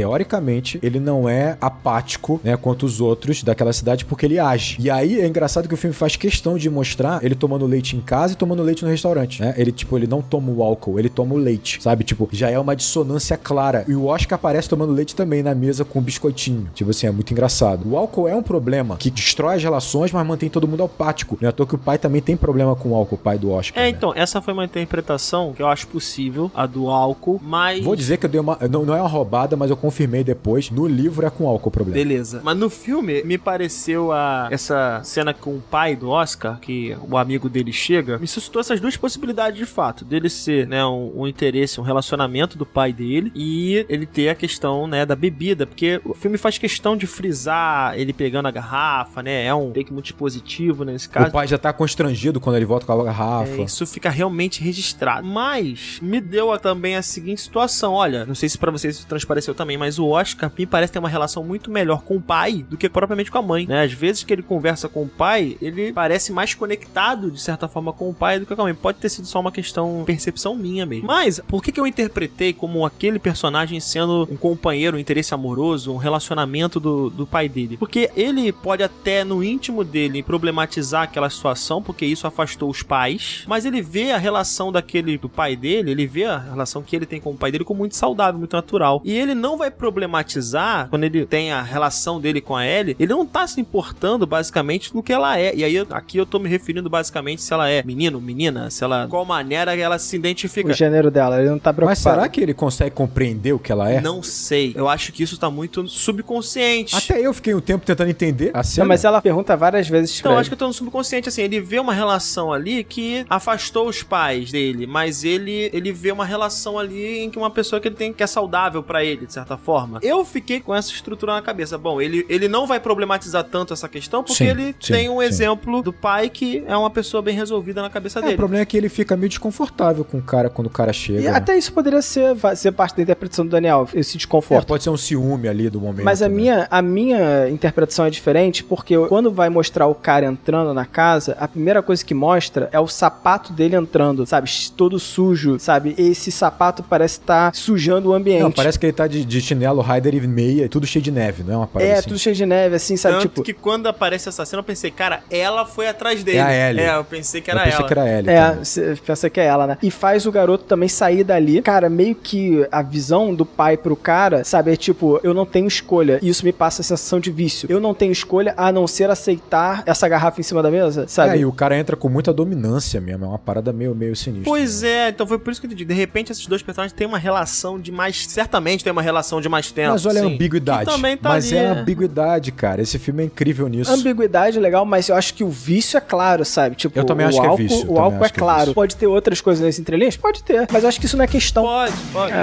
ele não é apático, né, quanto os outros daquela cidade, porque ele age. E aí é engraçado que o filme faz questão de mostrar ele tomando leite em casa e tomando leite no restaurante, né? Ele não toma o álcool, ele toma o leite, sabe? Tipo, já é uma dissonância clara. E o Oscar aparece tomando leite também na mesa com um biscoitinho. Tipo assim, é muito engraçado. O álcool é um problema que destrói as relações, mas mantém todo mundo apático. Não é à toa que o pai também tem problema com o álcool, o pai do Oscar. Né? Então, essa foi uma interpretação que eu acho possível, a do álcool, mas... Vou dizer que eu dei uma... Não é uma roubada, mas eu confirmei depois. No livro é com álcool o problema. Beleza. Mas no filme, me pareceu essa cena com o pai do Oscar, que o amigo dele chega, me suscitou essas duas possibilidades de fato. Dele ser, né, um interesse, um relacionamento do pai dele e ele ter a questão, né, da bebida, porque o filme faz questão de frisar ele pegando a garrafa, né, é um take muito positivo nesse caso. O pai já tá constrangido quando ele volta com a garrafa. Isso fica realmente registrado. Mas me deu também a seguinte situação, olha, não sei se pra vocês isso transpareceu também, mas o Oscar me parece ter uma relação muito melhor com o pai do que propriamente com a mãe, né? Às vezes que ele conversa com o pai, ele parece mais conectado de certa forma com o pai do que com a mãe. Pode ter sido só uma questão, percepção minha mesmo. Mas, por que eu interpretei como aquele personagem sendo um companheiro, um interesse amoroso, um relacionamento do pai dele? Porque ele pode até no íntimo dele problematizar aquela situação, porque isso afastou os pais, mas ele vê a relação do pai dele, ele vê a relação que ele ele tem com o pai dele como muito saudável, muito natural. E ele não vai problematizar, quando ele tem a relação dele com a Ellie, ele não tá se importando basicamente no que ela é. E aí, aqui eu tô me referindo basicamente se ela é menino, menina, se ela, qual maneira ela se identifica. O gênero dela, ele não tá preocupado. Mas será que ele consegue compreender o que ela é? Não sei. Eu acho que isso tá muito subconsciente. Até eu fiquei um tempo tentando entender a cena. Não, mas ela pergunta várias vezes pra Então, ele. acho que eu tô no subconsciente, assim, ele vê uma relação ali que afastou os pais dele, mas ele vê uma relação ali em que uma pessoa que ele tem, que é saudável pra ele, de certa forma. Eu fiquei com essa estrutura na cabeça. Bom, ele não vai problematizar tanto essa questão, porque ele tem um exemplo do pai que é uma pessoa bem resolvida na cabeça dele. O problema é que ele fica meio desconfortável com o cara quando o cara chega. E até isso poderia ser parte da interpretação do Daniel, esse desconforto. Pode ser um ciúme ali do momento. Mas a minha interpretação é diferente, porque quando vai mostrar o cara entrando na casa, a primeira coisa que mostra é o sapato dele entrando, sabe? Todo sujo, sabe? Esse sapato parece estar sujando o ambiente. Não, parece que ele tá de chinelo, rider e meia, tudo cheio de neve, não é uma parada assim? Tudo cheio de neve, assim, sabe? Tanto tipo que quando aparece essa cena, eu pensei, cara, ela foi atrás dele. É a Ellie. Eu pensei que era ela. Eu pensei que era a Ellie também. você pensa que é ela, né? E faz o garoto também sair dali. Cara, meio que a visão do pai pro cara, sabe? É tipo, eu não tenho escolha. E isso me passa a sensação de vício. Eu não tenho escolha a não ser aceitar essa garrafa em cima da mesa, sabe? E o cara entra com muita dominância mesmo. É uma parada meio sinistra. Pois é, então foi por isso que eu entendi. De repente, esses dois personagens têm uma relação de mais... Certamente tem uma relação de mais tempo. Mas olha a ambiguidade. Que também tá mas ali, é a ambiguidade, cara. Esse filme é incrível nisso. Ambiguidade é legal, mas eu acho que o vício é claro, sabe? Tipo, eu também acho que é vício. O álcool é claro. Pode ter outras coisas nesse entrelinhas? Pode ter. Mas eu acho que isso não é questão. Pode.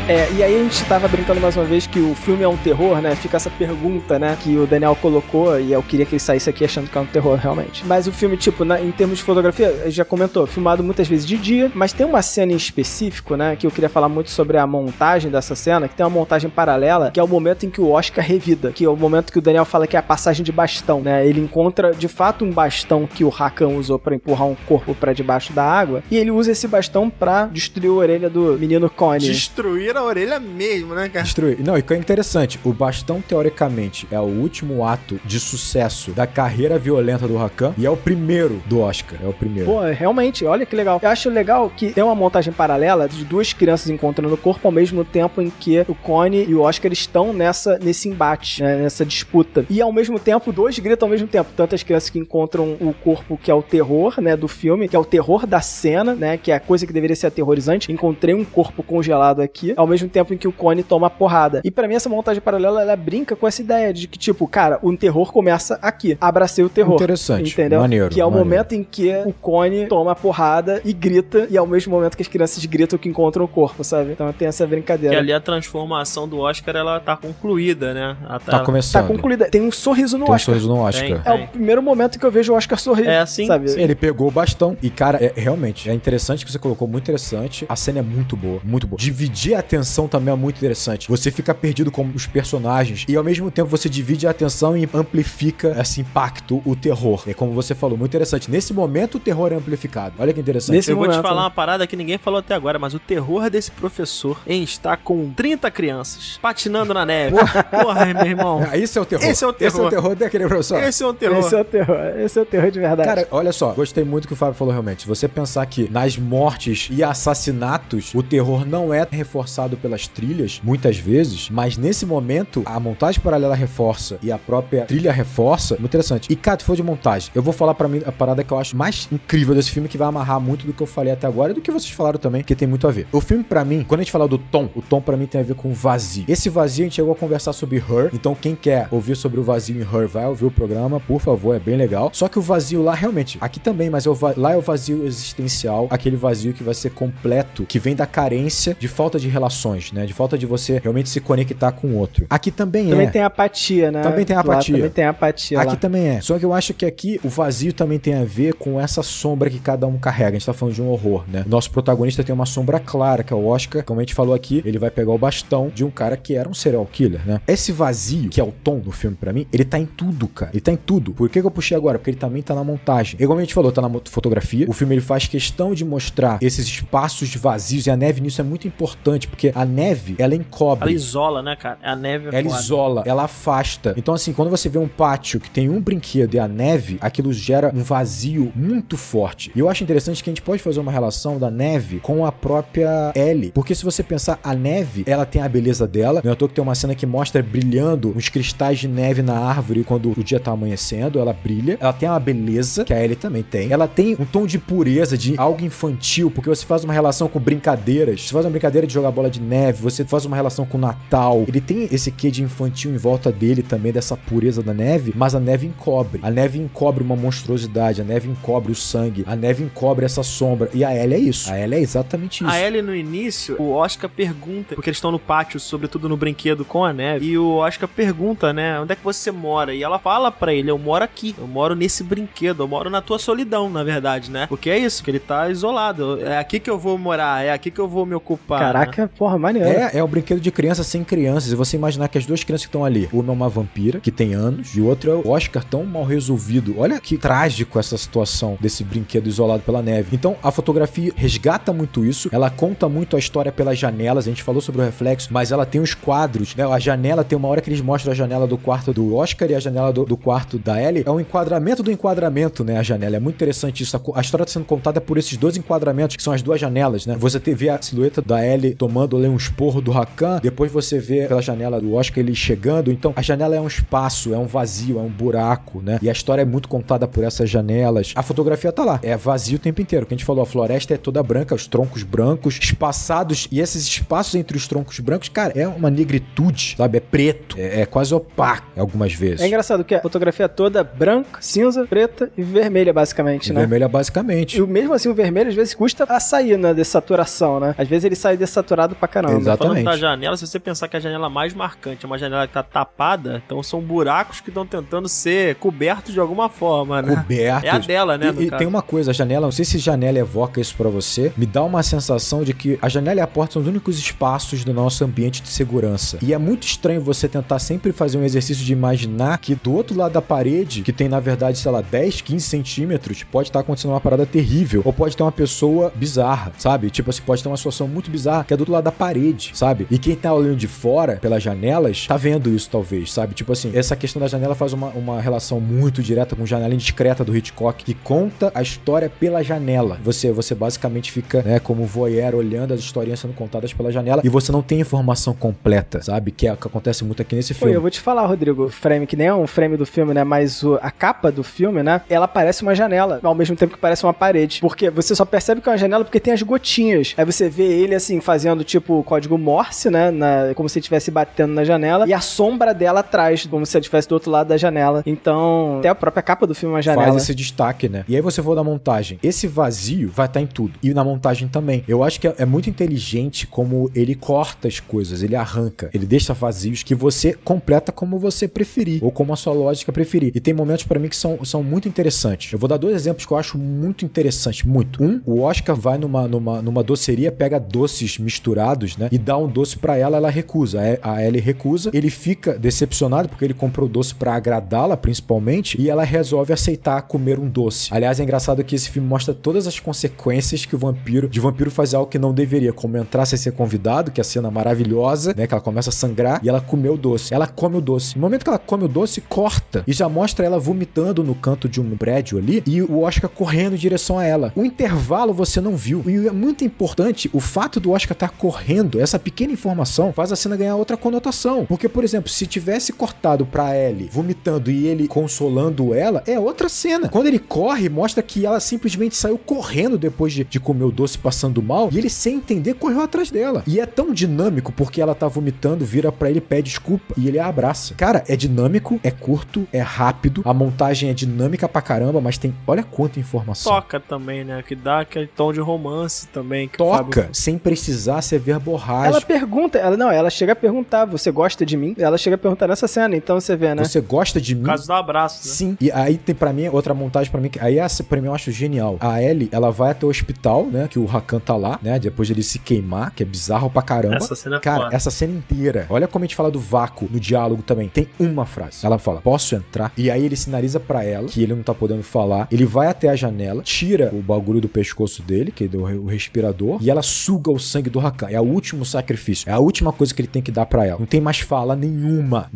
E aí a gente tava brincando mais uma vez que o filme é um terror, né? Fica essa pergunta, né? Que o Daniel colocou e eu queria que ele saísse aqui achando que é um terror, realmente. Mas o filme, tipo, em termos de fotografia, ele já comentou, filmado muitas vezes de dia, mas tem uma cena em específico, né? Que eu queria falar muito sobre a montagem dessa cena, que tem uma montagem paralela, que é o momento em que o Oscar revida, que é o momento que o Daniel fala que é a passagem de bastão, né? Ele encontra, de fato, um bastão que o Hakan usou pra empurrar um corpo pra debaixo da água, e ele usa esse bastão pra destruir a orelha do menino Connie. Destruir a orelha mesmo, né, cara? Destruir. Não, e que é interessante, o bastão, teoricamente, é o último ato de sucesso da carreira violenta do Hakan e é o primeiro do Oscar. É o primeiro. Pô, realmente, olha que legal. Eu acho legal que tem uma montagem paralela de duas crianças encontrando o corpo ao mesmo tempo em que o Connie e o Oscar estão nesse embate, né, nessa disputa. E ao mesmo tempo, dois gritam ao mesmo tempo. Tanto as crianças que encontram o corpo, que é o terror, né, do filme, que é o terror da cena, né, que é a coisa que deveria ser aterrorizante. Encontrei um corpo congelado aqui, ao mesmo tempo em que o Connie toma porrada. E pra mim essa montagem paralela, ela brinca com essa ideia de que, tipo, cara, o terror começa aqui. Abracei o terror. Interessante. Entendeu? Maneiro. Que é o momento em que o Connie toma porrada e grita, e é o mesmo momento que as crianças gritam que encontram o corpo, sabe? Então tem essa brincadeira. Que ali a transformação do Oscar, ela tá concluída, né? Tá começando. Tá concluída. Tem um sorriso no Oscar. Tem um sorriso no Oscar. É o primeiro momento que eu vejo o Oscar sorrir. É assim, sabe? Sim, ele pegou o bastão e, cara, realmente, é interessante que você colocou, muito interessante. A cena é muito boa, muito boa. Dividir a atenção também é muito interessante. Você fica perdido com os personagens e, ao mesmo tempo, você divide a atenção e amplifica esse impacto, o terror. É como você falou, muito interessante. Nesse momento, o terror é amplificado. Olha que interessante. Eu vou te falar uma parada que ninguém falou até agora, mas o terror desse professor em estar com 30 crianças patinando na neve. Porra, meu irmão. Isso é o terror. Esse é o terror. Esse é o terror daquele professor. Esse é o terror. Esse é o terror. Esse é o terror de verdade. Cara, olha só, gostei muito do que o Fábio falou realmente. Se você pensar que nas mortes e assassinatos, o terror não é reforçado pelas trilhas, muitas vezes, mas nesse momento, a montagem paralela reforça e a própria trilha reforça. Muito interessante. E, cara, tu falou de montagem. Eu vou falar pra mim a parada que eu acho mais incrível desse filme, que vai amarrar muito do que eu falei até agora e do que vocês falaram também, que tem muito a ver. O filme, pra mim, quando a gente fala do tom, o tom pra mim tem a ver com vazio. Esse vazio, a gente chegou a conversar sobre Her, então quem quer ouvir sobre o vazio em Her, vai ouvir o programa, por favor, é bem legal. Só que o vazio lá, realmente, aqui também, mas lá é o vazio existencial, aquele vazio que vai ser completo, que vem da carência, de falta de relações, né? De falta de você realmente se conectar com o outro. Aqui também tem apatia, né? Também tem apatia. Também tem apatia aqui lá. também é. Só que eu acho que aqui o vazio também tem a ver com essa sombra que cada um carrega. A gente tá falando de um horror, né? O nosso protagonista tem uma sombra clara, que é o Oscar. Como a gente falou aqui, ele vai pegar o bastão de um cara que era um serial killer, né? Esse vazio, que é o tom do filme pra mim, ele tá em tudo, cara. Ele tá em tudo. Por que eu puxei agora? Porque ele também tá na montagem. E como a gente falou, tá na fotografia. O filme, ele faz questão de mostrar esses espaços vazios, e a neve nisso é muito importante, porque porque a neve, ela encobre. Ela isola, né, cara? A neve é Ela foda. isola, ela afasta. Então, assim, quando você vê um pátio que tem um brinquedo e a neve, aquilo gera um vazio muito forte. E eu acho interessante que a gente pode fazer uma relação da neve com a própria Ellie. Porque se você pensar, a neve, ela tem a beleza dela. Não é à toa que tem uma cena que mostra brilhando uns cristais de neve na árvore quando o dia tá amanhecendo. Ela brilha. Ela tem uma beleza, que a Ellie também tem. Ela tem um tom de pureza, de algo infantil, porque você faz uma relação com brincadeiras. Você faz uma brincadeira de jogar bola de neve, você faz uma relação com o Natal. Ele tem esse quê de infantil em volta dele também, dessa pureza da neve, mas a neve encobre. A neve encobre uma monstruosidade, a neve encobre o sangue, a neve encobre essa sombra. E a Ellie é isso. A Ellie é exatamente isso. A Ellie, no início, o Oscar pergunta, porque eles estão no pátio, sobretudo no brinquedo com a neve, e o Oscar pergunta, né, onde é que você mora? E ela fala pra ele, eu moro aqui, eu moro nesse brinquedo, eu moro na tua solidão, na verdade, né? Porque é isso, que ele tá isolado. É aqui que eu vou morar, é aqui que eu vou me ocupar. Caraca, né? porra, maneiro. É um brinquedo de criança sem crianças. E você imaginar que as duas crianças que estão ali, uma é uma vampira, que tem anos, e o outro é o Oscar tão mal resolvido. Olha que trágico essa situação desse brinquedo isolado pela neve. Então, a fotografia resgata muito isso. Ela conta muito a história pelas janelas. A gente falou sobre o reflexo, mas ela tem os quadros, né? A janela, tem uma hora que eles mostram a janela do quarto do Oscar e a janela do quarto da Ellie. É um enquadramento do enquadramento, né? A janela. É muito interessante isso. A história está sendo contada por esses dois enquadramentos, que são as duas janelas, né? Você vê a silhueta da Ellie tomando ali um esporro do Rakan, depois você vê pela janela do Oscar ele chegando. Então, a janela é um espaço, é um vazio, é um buraco, né? E a história é muito contada por essas janelas. A fotografia tá lá. É vazio o tempo inteiro. O que a gente falou, a floresta é toda branca, os troncos brancos, espaçados, e esses espaços entre os troncos brancos, cara, é uma negritude, sabe? É preto, é quase opaco algumas vezes. É engraçado que a fotografia é toda branca, cinza, preta e vermelha, basicamente, né? Vermelha, basicamente. E mesmo assim, o vermelho, às vezes, custa a sair na dessaturação, né? Às vezes ele sai dessaturado pra caramba. Exatamente. Falando da janela, se você pensar que a janela mais marcante é uma janela que tá tapada, então são buracos que estão tentando ser cobertos de alguma forma, né? Cobertos. É a dela, né? E tem uma coisa, a janela, não sei se janela evoca isso pra você, me dá uma sensação de que a janela e a porta são os únicos espaços do nosso ambiente de segurança. E é muito estranho você tentar sempre fazer um exercício de imaginar que do outro lado da parede, que tem na verdade, sei lá, 10, 15 centímetros, pode estar acontecendo uma parada terrível, ou pode ter uma pessoa bizarra, sabe? Tipo assim, pode ter uma situação muito bizarra que é do outro lado da parede, sabe? E quem tá olhando de fora, pelas janelas, tá vendo isso talvez, sabe? Tipo assim, essa questão da janela faz uma relação muito direta com Janela Indiscreta do Hitchcock, que conta a história pela janela. Você basicamente fica, né, como voyeur, olhando as historinhas sendo contadas pela janela, e você não tem informação completa, sabe? Que é o que acontece muito aqui nesse Pô, filme. eu vou te falar, Rodrigo, o frame, que nem é um frame do filme, né? Mas a capa do filme, né? Ela parece uma janela, ao mesmo tempo que parece uma parede. Porque você só percebe que é uma janela porque tem as gotinhas. Aí você vê ele, assim, fazendo tipo código Morse, né? Como se ele estivesse batendo na janela. E a sombra dela atrás, como se ele estivesse do outro lado da janela. Então, até a própria capa do filme é uma janela. Faz esse destaque, né? E aí você for na montagem. Esse vazio vai estar em tudo. E na montagem também. Eu acho que é muito inteligente como ele corta as coisas, ele arranca. Ele deixa vazios que você completa como você preferir. Ou como a sua lógica preferir. E tem momentos pra mim que são muito interessantes. Eu vou dar 2 exemplos que eu acho muito interessantes. Muito. O Oscar vai numa doceria, pega doces misturados, né? E dá um doce pra ela, ela recusa. A Ellie recusa. Ele fica decepcionado porque ele comprou o doce pra agradá-la, principalmente. E ela resolve aceitar comer um doce. Aliás, é engraçado que esse filme mostra todas as consequências que o vampiro faz algo que não deveria, como entrar sem ser convidado, que é a cena maravilhosa, né? Que ela começa a sangrar e ela comeu o doce. Ela come o doce. No momento que ela come o doce, corta. E já mostra ela vomitando no canto de um prédio ali e o Oscar correndo em direção a ela. O intervalo você não viu. E é muito importante o fato do Oscar estar correndo. Essa pequena informação faz a cena ganhar outra conotação. Porque, por exemplo, se tivesse cortado pra Ellie vomitando e ele consolando ela, é outra cena. Quando ele corre, mostra que ela simplesmente saiu correndo depois de comer o doce, passando mal, e ele, sem entender, correu atrás dela. E é tão dinâmico porque ela tá vomitando, vira pra ele, pede desculpa e ele a abraça. Cara, é dinâmico, é curto, é rápido, a montagem é dinâmica pra caramba, mas tem, olha quanta informação. Toca também, né? Que dá aquele tom de romance também. Que Toca, Fábio... sem precisar ser verborrágico. Ela pergunta, ela chega a perguntar, você gosta de mim? Ela chega a perguntar nessa cena, então você vê, né? Você gosta de mim? No caso do abraço, né? Sim. E aí tem pra mim outra montagem pra mim, que aí essa pra mim eu acho genial. A Ellie, ela vai até o hospital, né? Que o Rakan tá lá, né? Depois de ele se queimar, que é bizarro pra caramba. Essa cena é Cara, foda. essa cena inteira. Olha como a gente fala do vácuo no diálogo também. Tem uma frase. Ela fala, posso entrar? E aí ele sinaliza pra ela que ele não tá podendo falar. Ele vai até a janela, tira o bagulho do pescoço dele, que é o respirador, e ela suga o sangue do Rakan. É o último sacrifício. É a última coisa que ele tem que dar pra ela. Não tem mais fala nenhuma.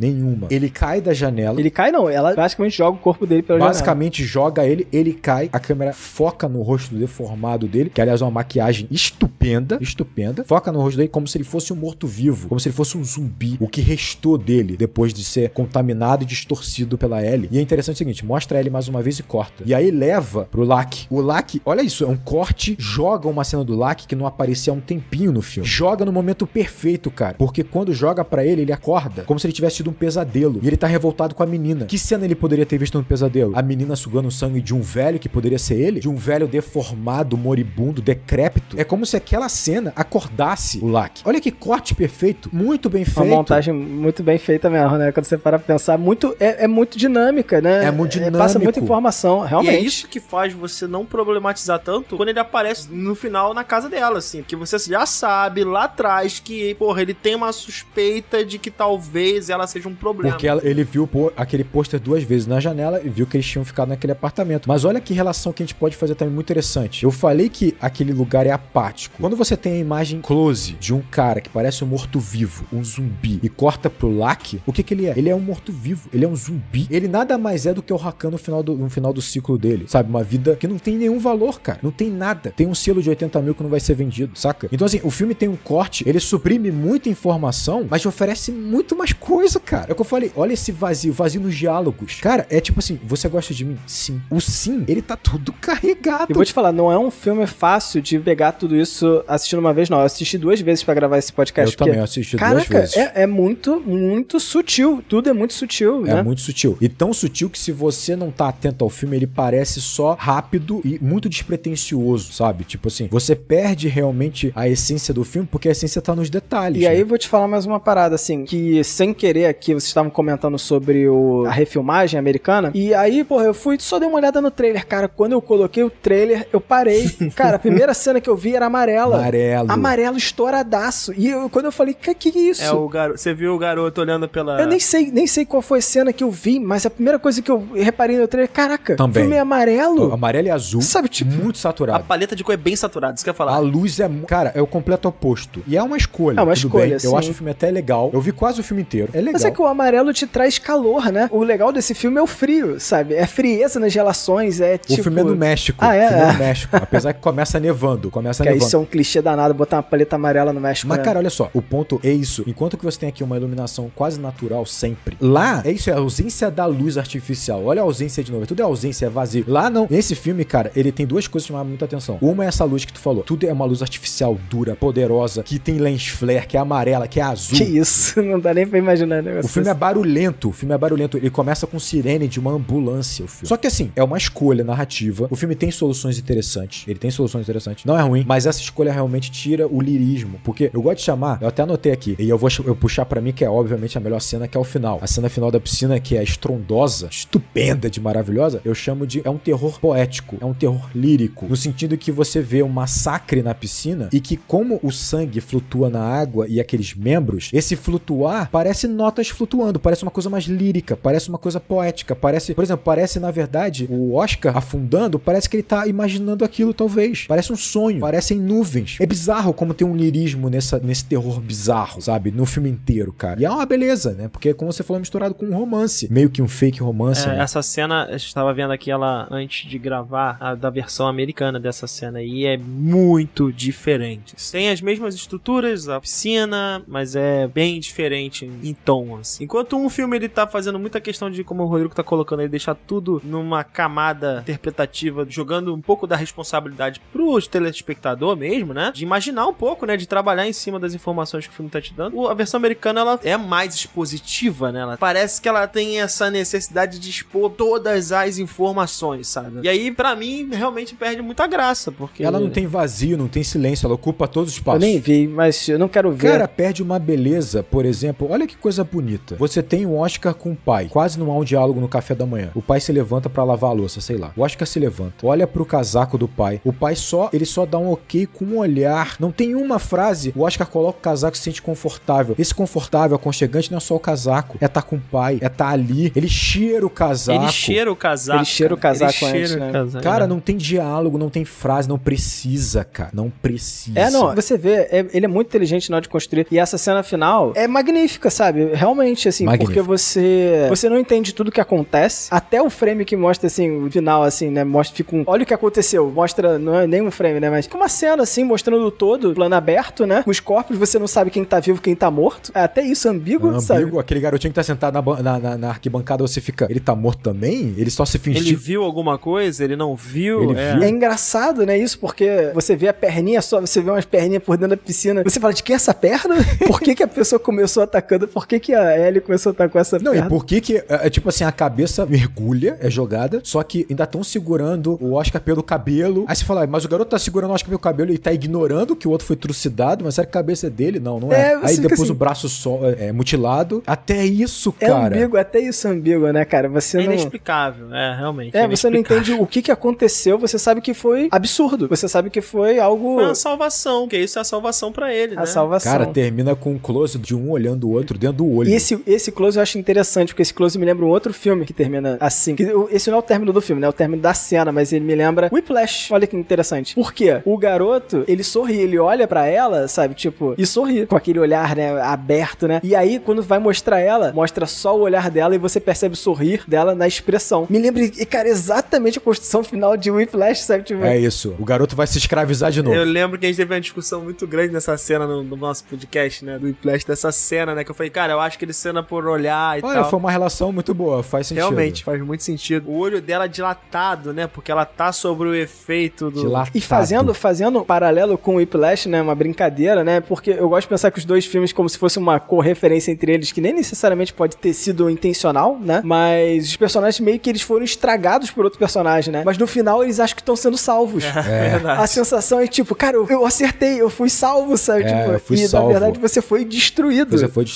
Ele cai da janela. Ele cai não, ela basicamente joga o corpo dele pela Basicamente joga ele cai, a câmera foca no rosto deformado dele, que aliás é uma maquiagem estupenda, foca no rosto dele como se ele fosse um morto-vivo, como se ele fosse um zumbi, o que restou dele depois de ser contaminado e distorcido pela Ellie. E é interessante o seguinte, mostra ele mais uma vez e corta. E aí leva pro Lack. O Lack, olha isso, é um corte, joga uma cena do Lack que não aparecia há um tempinho no filme. Joga no momento perfeito, cara, porque quando joga pra ele acorda como se ele tivesse tido um pesadelo. E ele tá revoltado com a menina. Que cena ele poderia ter visto no pesadelo? A menina sugando o sangue de um velho que poderia ser ele? De um velho deformado, moribundo, decrépito? É como se aquela cena acordasse o Lack. Olha que corte perfeito, muito bem feito. Uma montagem muito bem feita mesmo, né? Quando você para pra pensar, é muito dinâmica, né? É muito dinâmico. Passa muita informação, realmente. E é isso que faz você não problematizar tanto quando ele aparece no final na casa dela, assim. Porque você já sabe lá atrás que, porra, ele tem uma suspeita de que talvez ela seja um problema. Porque ele viu aquele pôster 2 vezes na janela e viu que eles tinham ficado naquele apartamento. Mas olha que relação que a gente pode fazer também muito interessante. Eu falei que aquele lugar é apático. Quando você tem a imagem close de um cara que parece um morto-vivo, um zumbi, e corta pro Lack, o que ele é? Ele é um morto-vivo, ele é um zumbi. Ele nada mais é do que o Rakan no final do ciclo dele, sabe? Uma vida que não tem nenhum valor, cara. Não tem nada. Tem um selo de 80 mil que não vai ser vendido, saca? Então assim, o filme tem um corte, ele suprime muita informação, mas oferece muito mais coisa, cara. É o que eu falei, olha esse vazio nos diálogos. Cara, é tipo assim, você gosta de mim? Sim. O sim, ele tá tudo carregado. E vou te falar, não é um filme fácil de pegar tudo isso assistindo uma vez, não. Eu assisti 2 vezes pra gravar esse podcast. Eu também assisti 2 vezes. É muito, muito sutil. Tudo é muito sutil, né? É muito sutil. E tão sutil que se você não tá atento ao filme, ele parece só rápido e muito despretensioso, sabe? Tipo assim, você perde realmente a essência do filme porque a essência tá nos detalhes. E aí eu vou te falar mais uma parada, assim, que sem querer aqui, vocês estavam comentando sobre a refilmagem americana, e aí, porra, eu só dei uma olhada no trailer, cara. Quando eu coloquei o trailer, eu parei. Cara, a primeira cena que eu vi era amarela. Amarelo estouradaço. E quando eu falei, que é isso? É o garoto. Você viu o garoto olhando pela... Eu nem sei qual foi a cena que eu vi, mas a primeira coisa que eu reparei no trailer, caraca, também. O filme é amarelo. Amarelo e azul. Sabe, tipo... Muito saturado. A paleta de cor é bem saturada, isso que eu ia falar. A luz é... Cara, é o completo oposto. E é uma escolha. É uma tudo escolha, bem. sim. Eu acho o filme até legal. Eu vi quase o filme inteiro. É legal. Mas é que o amarelo te traz calor, né? O legal desse filme é o frio, sabe? É frieza nas relações, é tipo... O filme é no México. Ah, é? O filme é no México. Apesar que começa nevando. Isso é um clichê danado, botar uma paleta amarela no México. Mas, né? cara, olha só. O ponto é isso. Enquanto que você tem aqui uma iluminação quase natural sempre. Lá, é isso, é a ausência da luz artificial. Olha a ausência de novo. Tudo é ausência, é vazio. Lá não. Nesse filme, cara, ele tem 2 coisas que chamaram muita atenção. Uma é essa luz que tu falou. Tudo é uma luz artificial dura, poderosa, que tem lens flare, que é amarela, que é azul. Que isso? Não dá nem pra imaginar, né? O filme é barulhento. Ele começa com sirene de uma ambulância, o filme. Só que assim, é uma escolha narrativa. O filme tem soluções interessantes. Não é ruim, mas essa escolha realmente tira o lirismo. Porque eu gosto de chamar, eu até anotei aqui, e eu puxar pra mim, que é obviamente a melhor cena, que é o final. A cena final da piscina, que é estrondosa, estupenda de maravilhosa, eu chamo de... É um terror poético, é um terror lírico. No sentido que você vê um massacre na piscina e que como o sangue flutua na água e aqueles membros, esse flutuar parece notas flutuando, parece uma coisa mais lírica, parece uma coisa poética, parece, por exemplo, parece na verdade o Oscar afundando, parece que ele tá imaginando aquilo talvez, parece um sonho, parecem nuvens. É bizarro como tem um lirismo nesse terror bizarro, sabe? No filme inteiro, cara. E é uma beleza, né? Porque como você falou, é misturado com um romance, meio que um fake romance, né? Essa cena, eu estava vendo aqui ela antes de gravar, da versão americana dessa cena aí, é muito diferente. Tem as mesmas estruturas, a piscina, mas é bem diferente em tom, assim. Enquanto um filme ele tá fazendo muita questão de, como o Rodrigo tá colocando, ele deixar tudo numa camada interpretativa, jogando um pouco da responsabilidade pro telespectador mesmo, né? De imaginar um pouco, né? De trabalhar em cima das informações que o filme tá te dando. A versão americana, ela é mais expositiva, né? Parece que ela tem essa necessidade de expor todas as informações, sabe? E aí, pra mim, realmente perde muita graça, porque... Ela não tem vazio, não tem silêncio, ela ocupa todos os espaços. Eu nem vi, mas eu não quero ver. Cara, perde uma beleza, por exemplo, olha que coisa bonita. Você tem o Oscar com o pai, quase não há um diálogo no café da manhã. O pai se levanta pra lavar a louça, sei lá. O Oscar se levanta, olha pro casaco do pai. O pai ele só dá um ok com um olhar. Não tem uma frase. O Oscar coloca o casaco e se sente confortável. Esse confortável, aconchegante, não é só o casaco. É tá com o pai, é tá ali. Ele cheira o casaco. Ele cheira o casaco antes, né? Cara, não tem diálogo, não tem frase, não precisa, cara. Não precisa. Você vê, ele é muito inteligente na hora de construir. E essa cena final é magnífica, sabe? Realmente, assim, porque você não entende tudo que acontece. Até o frame que mostra, assim, o final, assim, né? Mostra, fica olha o que aconteceu. Mostra, não é nem um frame, né? Mas fica uma cena, assim, mostrando todo, plano aberto, né? Com os corpos, você não sabe quem tá vivo, quem tá morto. É até isso ambíguo, sabe? Aquele garotinho que tá sentado na arquibancada, você fica, ele tá morto também? Ele só se fingiu. Ele viu alguma coisa? Ele não viu? Ele viu. É engraçado, né, isso, porque você vê a perninha só, você vê umas perninhas por dentro da piscina, você fala, de que é essa perna? Por que a pessoa começou atacando? Por que a Ellie começou a atacar essa perna? Não, e por que tipo assim, a cabeça mergulha, é jogada, só que ainda estão segurando o Oscar pelo cabelo. Aí você fala, mas o garoto tá segurando o Oscar pelo cabelo e tá ignorando que o outro foi trucidado, mas será que a cabeça é dele? Não é. Aí depois assim, o braço mutilado. Até isso, cara. Até isso é ambíguo, né, cara? Você não... inexplicável, realmente. Você não entende o que aconteceu, você sabe que foi absurdo, você sabe que foi algo... Foi uma salvação, que isso é a salvação pra ele, né? A salvação. Cara, termina com um close de um olhando o outro dentro do olho. E esse close eu acho interessante, porque esse close me lembra um outro filme que termina assim. Esse não é o término do filme, né? É o término da cena, mas ele me lembra Whiplash. Olha que interessante. Por quê? O garoto, ele sorri, ele olha pra ela, sabe? Tipo, e sorri. Com aquele olhar, né? Aberto, né? E aí, quando vai mostrar ela, mostra só o olhar dela e você percebe o sorrir dela na expressão. Me lembra, cara, exatamente a construção final de Whiplash, sabe? Tipo, é isso. O garoto vai se escravizar de novo. Eu lembro que a gente teve uma discussão muito grande nessa cena no nosso podcast, né? Do Whiplash, dessa cena, né? Que eu falei, cara, eu acho que ele cena por olhar e tal. Foi uma relação muito boa, faz sentido. Realmente, faz muito sentido. O olho dela dilatado, né? Porque ela tá sobre o efeito do... Dilatado. E fazendo um paralelo com o Whiplash, né? Uma brincadeira, né? Porque eu gosto de pensar que os dois filmes como se fosse uma correferência entre eles, que nem necessariamente pode ter sido intencional, né? Mas os personagens meio que eles foram estragados por outro personagem, né? Mas no final eles acham que estão sendo salvos. Verdade. A sensação é tipo, cara, eu acertei, eu fui salvo, sabe? Eu fui salvo. Na verdade você foi destruído.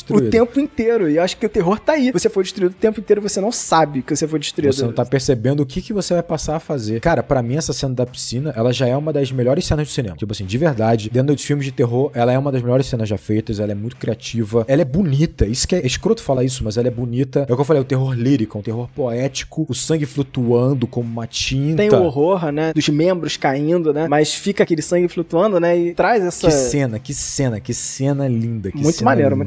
O tempo inteiro. E eu acho que o terror tá aí. Você foi destruído o tempo inteiro, você não sabe que você foi destruído. Você não tá percebendo o que você vai passar a fazer. Cara, pra mim essa cena da piscina, ela já é uma das melhores cenas do cinema. Tipo assim, de verdade, dentro dos filmes de terror, ela é uma das melhores cenas já feitas, ela é muito criativa, ela é bonita. Isso que é escroto falar isso, mas ela é bonita. É o que eu falei, o terror lírico, um terror poético, o sangue flutuando como uma tinta. Tem o horror, né? Dos membros caindo, né? Mas fica aquele sangue flutuando, né? E traz essa... Que cena linda. Muito maneiro.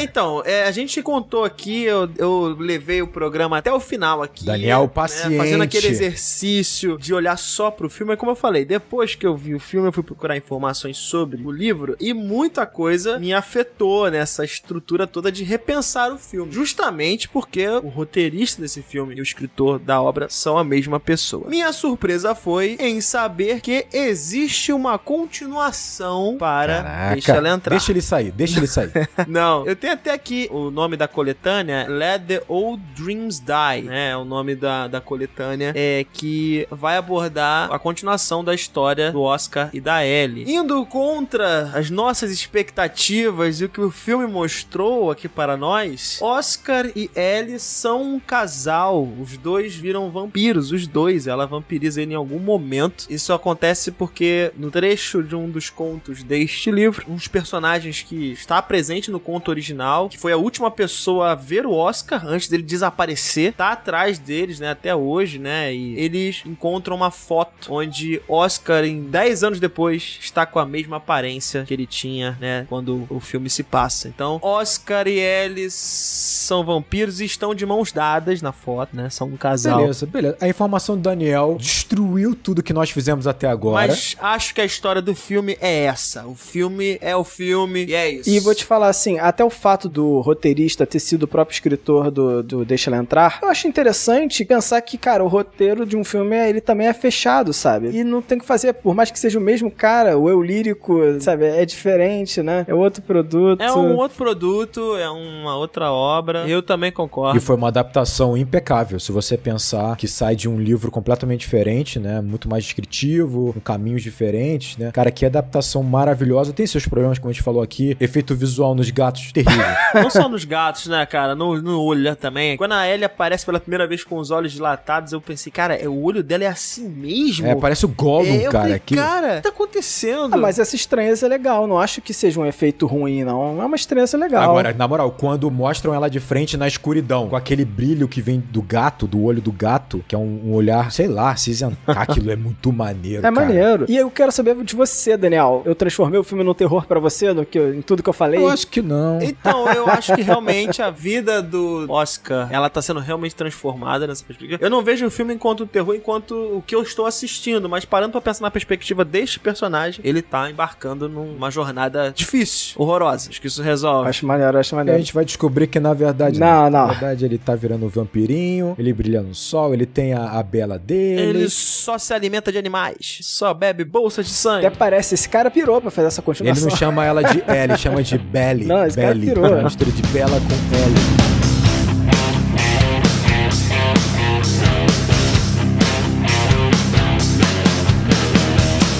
Então, a gente contou aqui, eu levei o programa até o final aqui. Daniel, paciente. Fazendo aquele exercício de olhar só pro filme. É como eu falei, depois que eu vi o filme, eu fui procurar informações sobre o livro e muita coisa me afetou nessa estrutura toda de repensar o filme. Justamente porque o roteirista desse filme e o escritor da obra são a mesma pessoa. Minha surpresa foi em saber que existe uma continuação para Deixa Ela Entrar. Deixa ele sair. Não, eu tenho até aqui o nome da coletânea, Let the Old Dreams Die, né? É o nome da coletânea, que vai abordar a continuação da história do Oscar e da Ellie. Indo contra as nossas expectativas e o que o filme mostrou aqui para nós, Oscar e Ellie são um casal. Os dois viram vampiros, os dois. Ela vampiriza ele em algum momento. Isso acontece porque no trecho de um dos contos deste livro, um dos personagens que está presente no conto original, que foi a última pessoa a ver o Oscar antes dele desaparecer, tá atrás deles, né, até hoje, né, e eles encontram uma foto onde Oscar, em 10 anos depois, está com a mesma aparência que ele tinha, né, quando o filme se passa. Então, Oscar e Ellie são vampiros e estão de mãos dadas na foto, né, são um casal. Beleza. A informação do Daniel destruiu tudo que nós fizemos até agora. Mas acho que a história do filme é essa. O filme é o filme e é isso. E vou te falar assim, até o fato do roteirista ter sido o próprio escritor do Deixa Ela Entrar, eu acho interessante pensar que, cara, o roteiro de um filme, ele também é fechado, sabe? E não tem que fazer, por mais que seja o mesmo cara, o eu lírico, sabe? É diferente, né? É outro produto. É um outro produto, é uma outra obra. Eu também concordo. E foi uma adaptação impecável. Se você pensar que sai de um livro completamente diferente, né? Muito mais descritivo, com caminhos diferentes, né? Cara, que adaptação maravilhosa. Tem seus problemas, como a gente falou aqui. Efeito visual nos gatos, terrível. Não só nos gatos, né, cara? No olho também. Quando a Ellie aparece pela primeira vez com os olhos dilatados, eu pensei, cara, o olho dela é assim mesmo? Parece o Gollum, cara. Falei, cara, o que tá acontecendo? Mas essa estranheza é legal. Não acho que seja um efeito ruim, não. É uma estranheza legal. Agora, na moral, quando mostram ela de frente na escuridão, com aquele brilho que vem do gato, do olho do gato, que é um olhar, sei lá, cinzentar, aquilo é muito maneiro, cara. Maneiro. E eu quero saber de você, Daniel. Eu transformei o filme num terror pra você, em tudo que eu falei? Eu acho que não. Então, eu acho que realmente a vida do Oscar, ela tá sendo realmente transformada nessa perspectiva. Eu não vejo o filme enquanto terror, enquanto o que eu estou assistindo, mas parando pra pensar na perspectiva deste personagem, ele tá embarcando numa jornada difícil, horrorosa. Acho que isso resolve. Acho maneiro, acho E a maneiro. gente vai descobrir que, na verdade, Não. Na verdade, ele tá virando um vampirinho, ele brilha no sol, ele tem a bela dele. Ele só se alimenta de animais, só bebe bolsas de sangue. Até parece, esse cara pirou pra fazer essa Ele continuação. não chama ela de Ellie, ele chama de Belly. Não, esse cara Belly. pirou. Uma mistura de Bela com Ellie.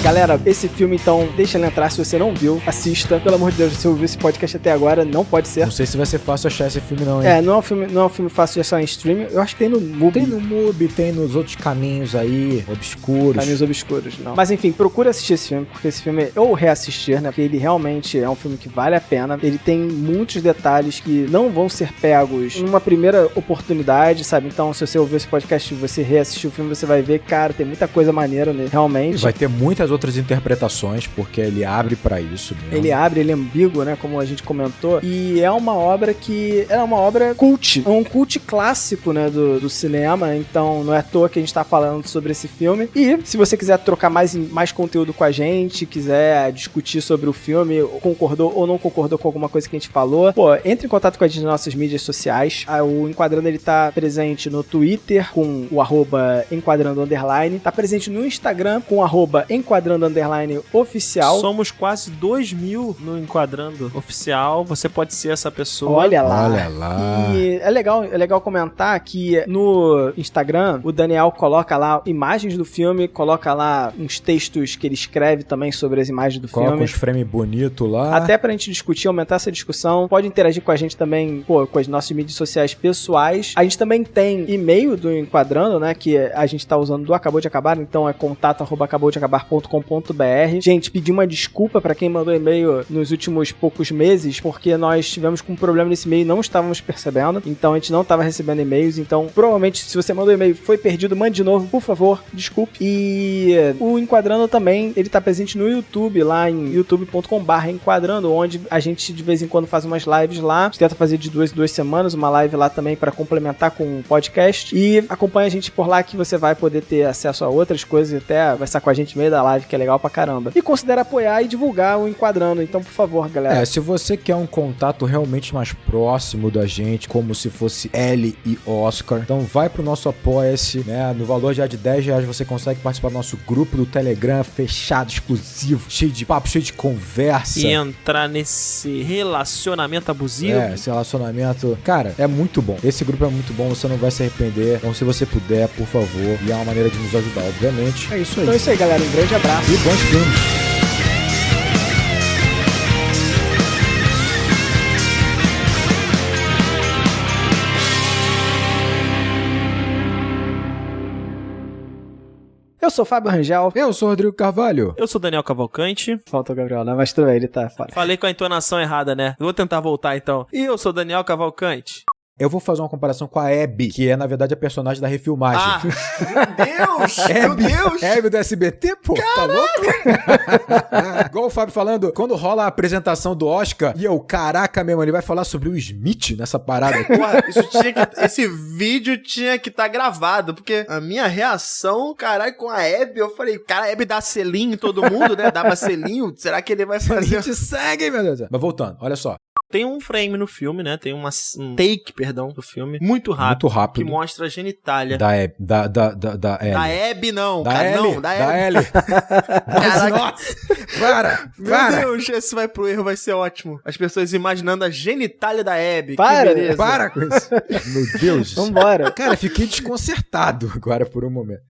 Galera, esse filme, então, deixa ele entrar. Se você não viu, assista. Pelo amor de Deus, se você ouviu esse podcast até agora, não pode ser. Não sei se vai ser fácil achar esse filme não, hein? Não é um filme fácil de achar em streaming. Eu acho que tem no Mubi. Tem no Mubi, tem nos outros caminhos aí, obscuros. Caminhos obscuros, não. Mas enfim, procura assistir esse filme, porque esse filme, ou reassistir, né? Porque ele realmente é um filme que vale a pena. Ele tem muitos detalhes que não vão ser pegos numa primeira oportunidade, sabe? Então, se você ouvir esse podcast e você reassistir o filme, você vai ver, cara, tem muita coisa maneira nele, realmente. Vai ter muitas outras interpretações, porque ele abre pra isso mesmo. Ele abre, ele é ambíguo, né? Como a gente comentou. E é uma obra que... é uma obra cult. É um cult clássico, né? Do cinema. Então, não é à toa que a gente tá falando sobre esse filme. E, se você quiser trocar mais conteúdo com a gente, quiser discutir sobre o filme, concordou ou não concordou com alguma coisa que a gente falou, pô, entre em contato com a gente nas nossas mídias sociais. O Enquadrando, ele tá presente no Twitter, com o @enquadrando_. Tá presente no Instagram, com o @enquadrando_oficial. Somos quase 2.000 no Enquadrando Oficial. Você pode ser essa pessoa. Olha lá. Olha lá. E é legal comentar que no Instagram o Daniel coloca lá imagens do filme, coloca lá uns textos que ele escreve também sobre as imagens do Coloca filme. uns frames bonitos lá. Até pra gente discutir, aumentar essa discussão. Pode interagir com a gente também, pô, com as nossas mídias sociais pessoais. A gente também tem e-mail do Enquadrando, né, que a gente tá usando do Acabou de Acabar, então é contato@acaboudeacabar.com.br. Gente, pedi uma desculpa pra quem mandou e-mail nos últimos poucos meses, porque nós tivemos com um problema nesse e-mail e não estávamos percebendo, então a gente não estava recebendo e-mails, então provavelmente se você mandou e-mail foi perdido, mande de novo, por favor, desculpe. E o Enquadrando também, ele tá presente no YouTube, lá em youtube.com/enquadrando, onde a gente de vez em quando faz umas lives lá, a gente tenta fazer de 2 em 2 semanas, uma live lá também pra complementar com o podcast, e acompanha a gente por lá que você vai poder ter acesso a outras coisas e até vai estar com a gente no meio da live, que é legal pra caramba. E considera apoiar e divulgar o Enquadrando, então por favor, galera. Se você quer um contato realmente mais próximo da gente, como se fosse Ellie e Oscar, então vai pro nosso Apoia-se, né? No valor já de R$10 você consegue participar do nosso grupo do Telegram, fechado, exclusivo, cheio de papo, cheio de conversa. E entrar nesse relacionamento abusivo. Esse relacionamento, cara, é muito bom. Esse grupo é muito bom, você não vai se arrepender. Então, se você puder, por favor, e é uma maneira de nos ajudar, obviamente. É isso aí. Então é isso aí, galera. Um grande abraço. E bons filmes. Eu sou o Fábio Rangel. Eu sou o Rodrigo Carvalho. Eu sou Daniel Cavalcante. Falta o Gabriel, né? Mas tudo bem, ele tá fora. Falei com a entonação errada, né? Eu vou tentar voltar então. E eu sou Daniel Cavalcante. Eu vou fazer uma comparação com a Abby, que é, na verdade, a personagem da refilmagem. Ah, meu Deus! Meu Deus! Abby do SBT, pô? Tá louco? Igual o Fábio falando, quando rola a apresentação do Oscar, e eu, caraca mesmo, ele vai falar sobre o Smith nessa parada. Porra, esse vídeo tinha que estar gravado, porque a minha reação, caralho, com a Abby, eu falei, cara, a Abby dá selinho em todo mundo, né? Dava selinho, será que ele vai fazer? A gente segue, meu Deus. Mas voltando, olha só. Tem um frame no filme, né? Tem um take, perdão, do filme. Muito rápido. Muito rápido. Que mostra a genitália. Da Abby. Da Ellie. Da Abby, não. Da cara, Ellie. não, da Da Abby. Ellie. Mas, nossa. Para. Meu Deus, esse vai pro erro, vai ser ótimo. As pessoas imaginando a genitália da Abby. Para, que beleza. Para com isso. Meu Deus. Vambora. Cara, fiquei desconcertado agora por um momento.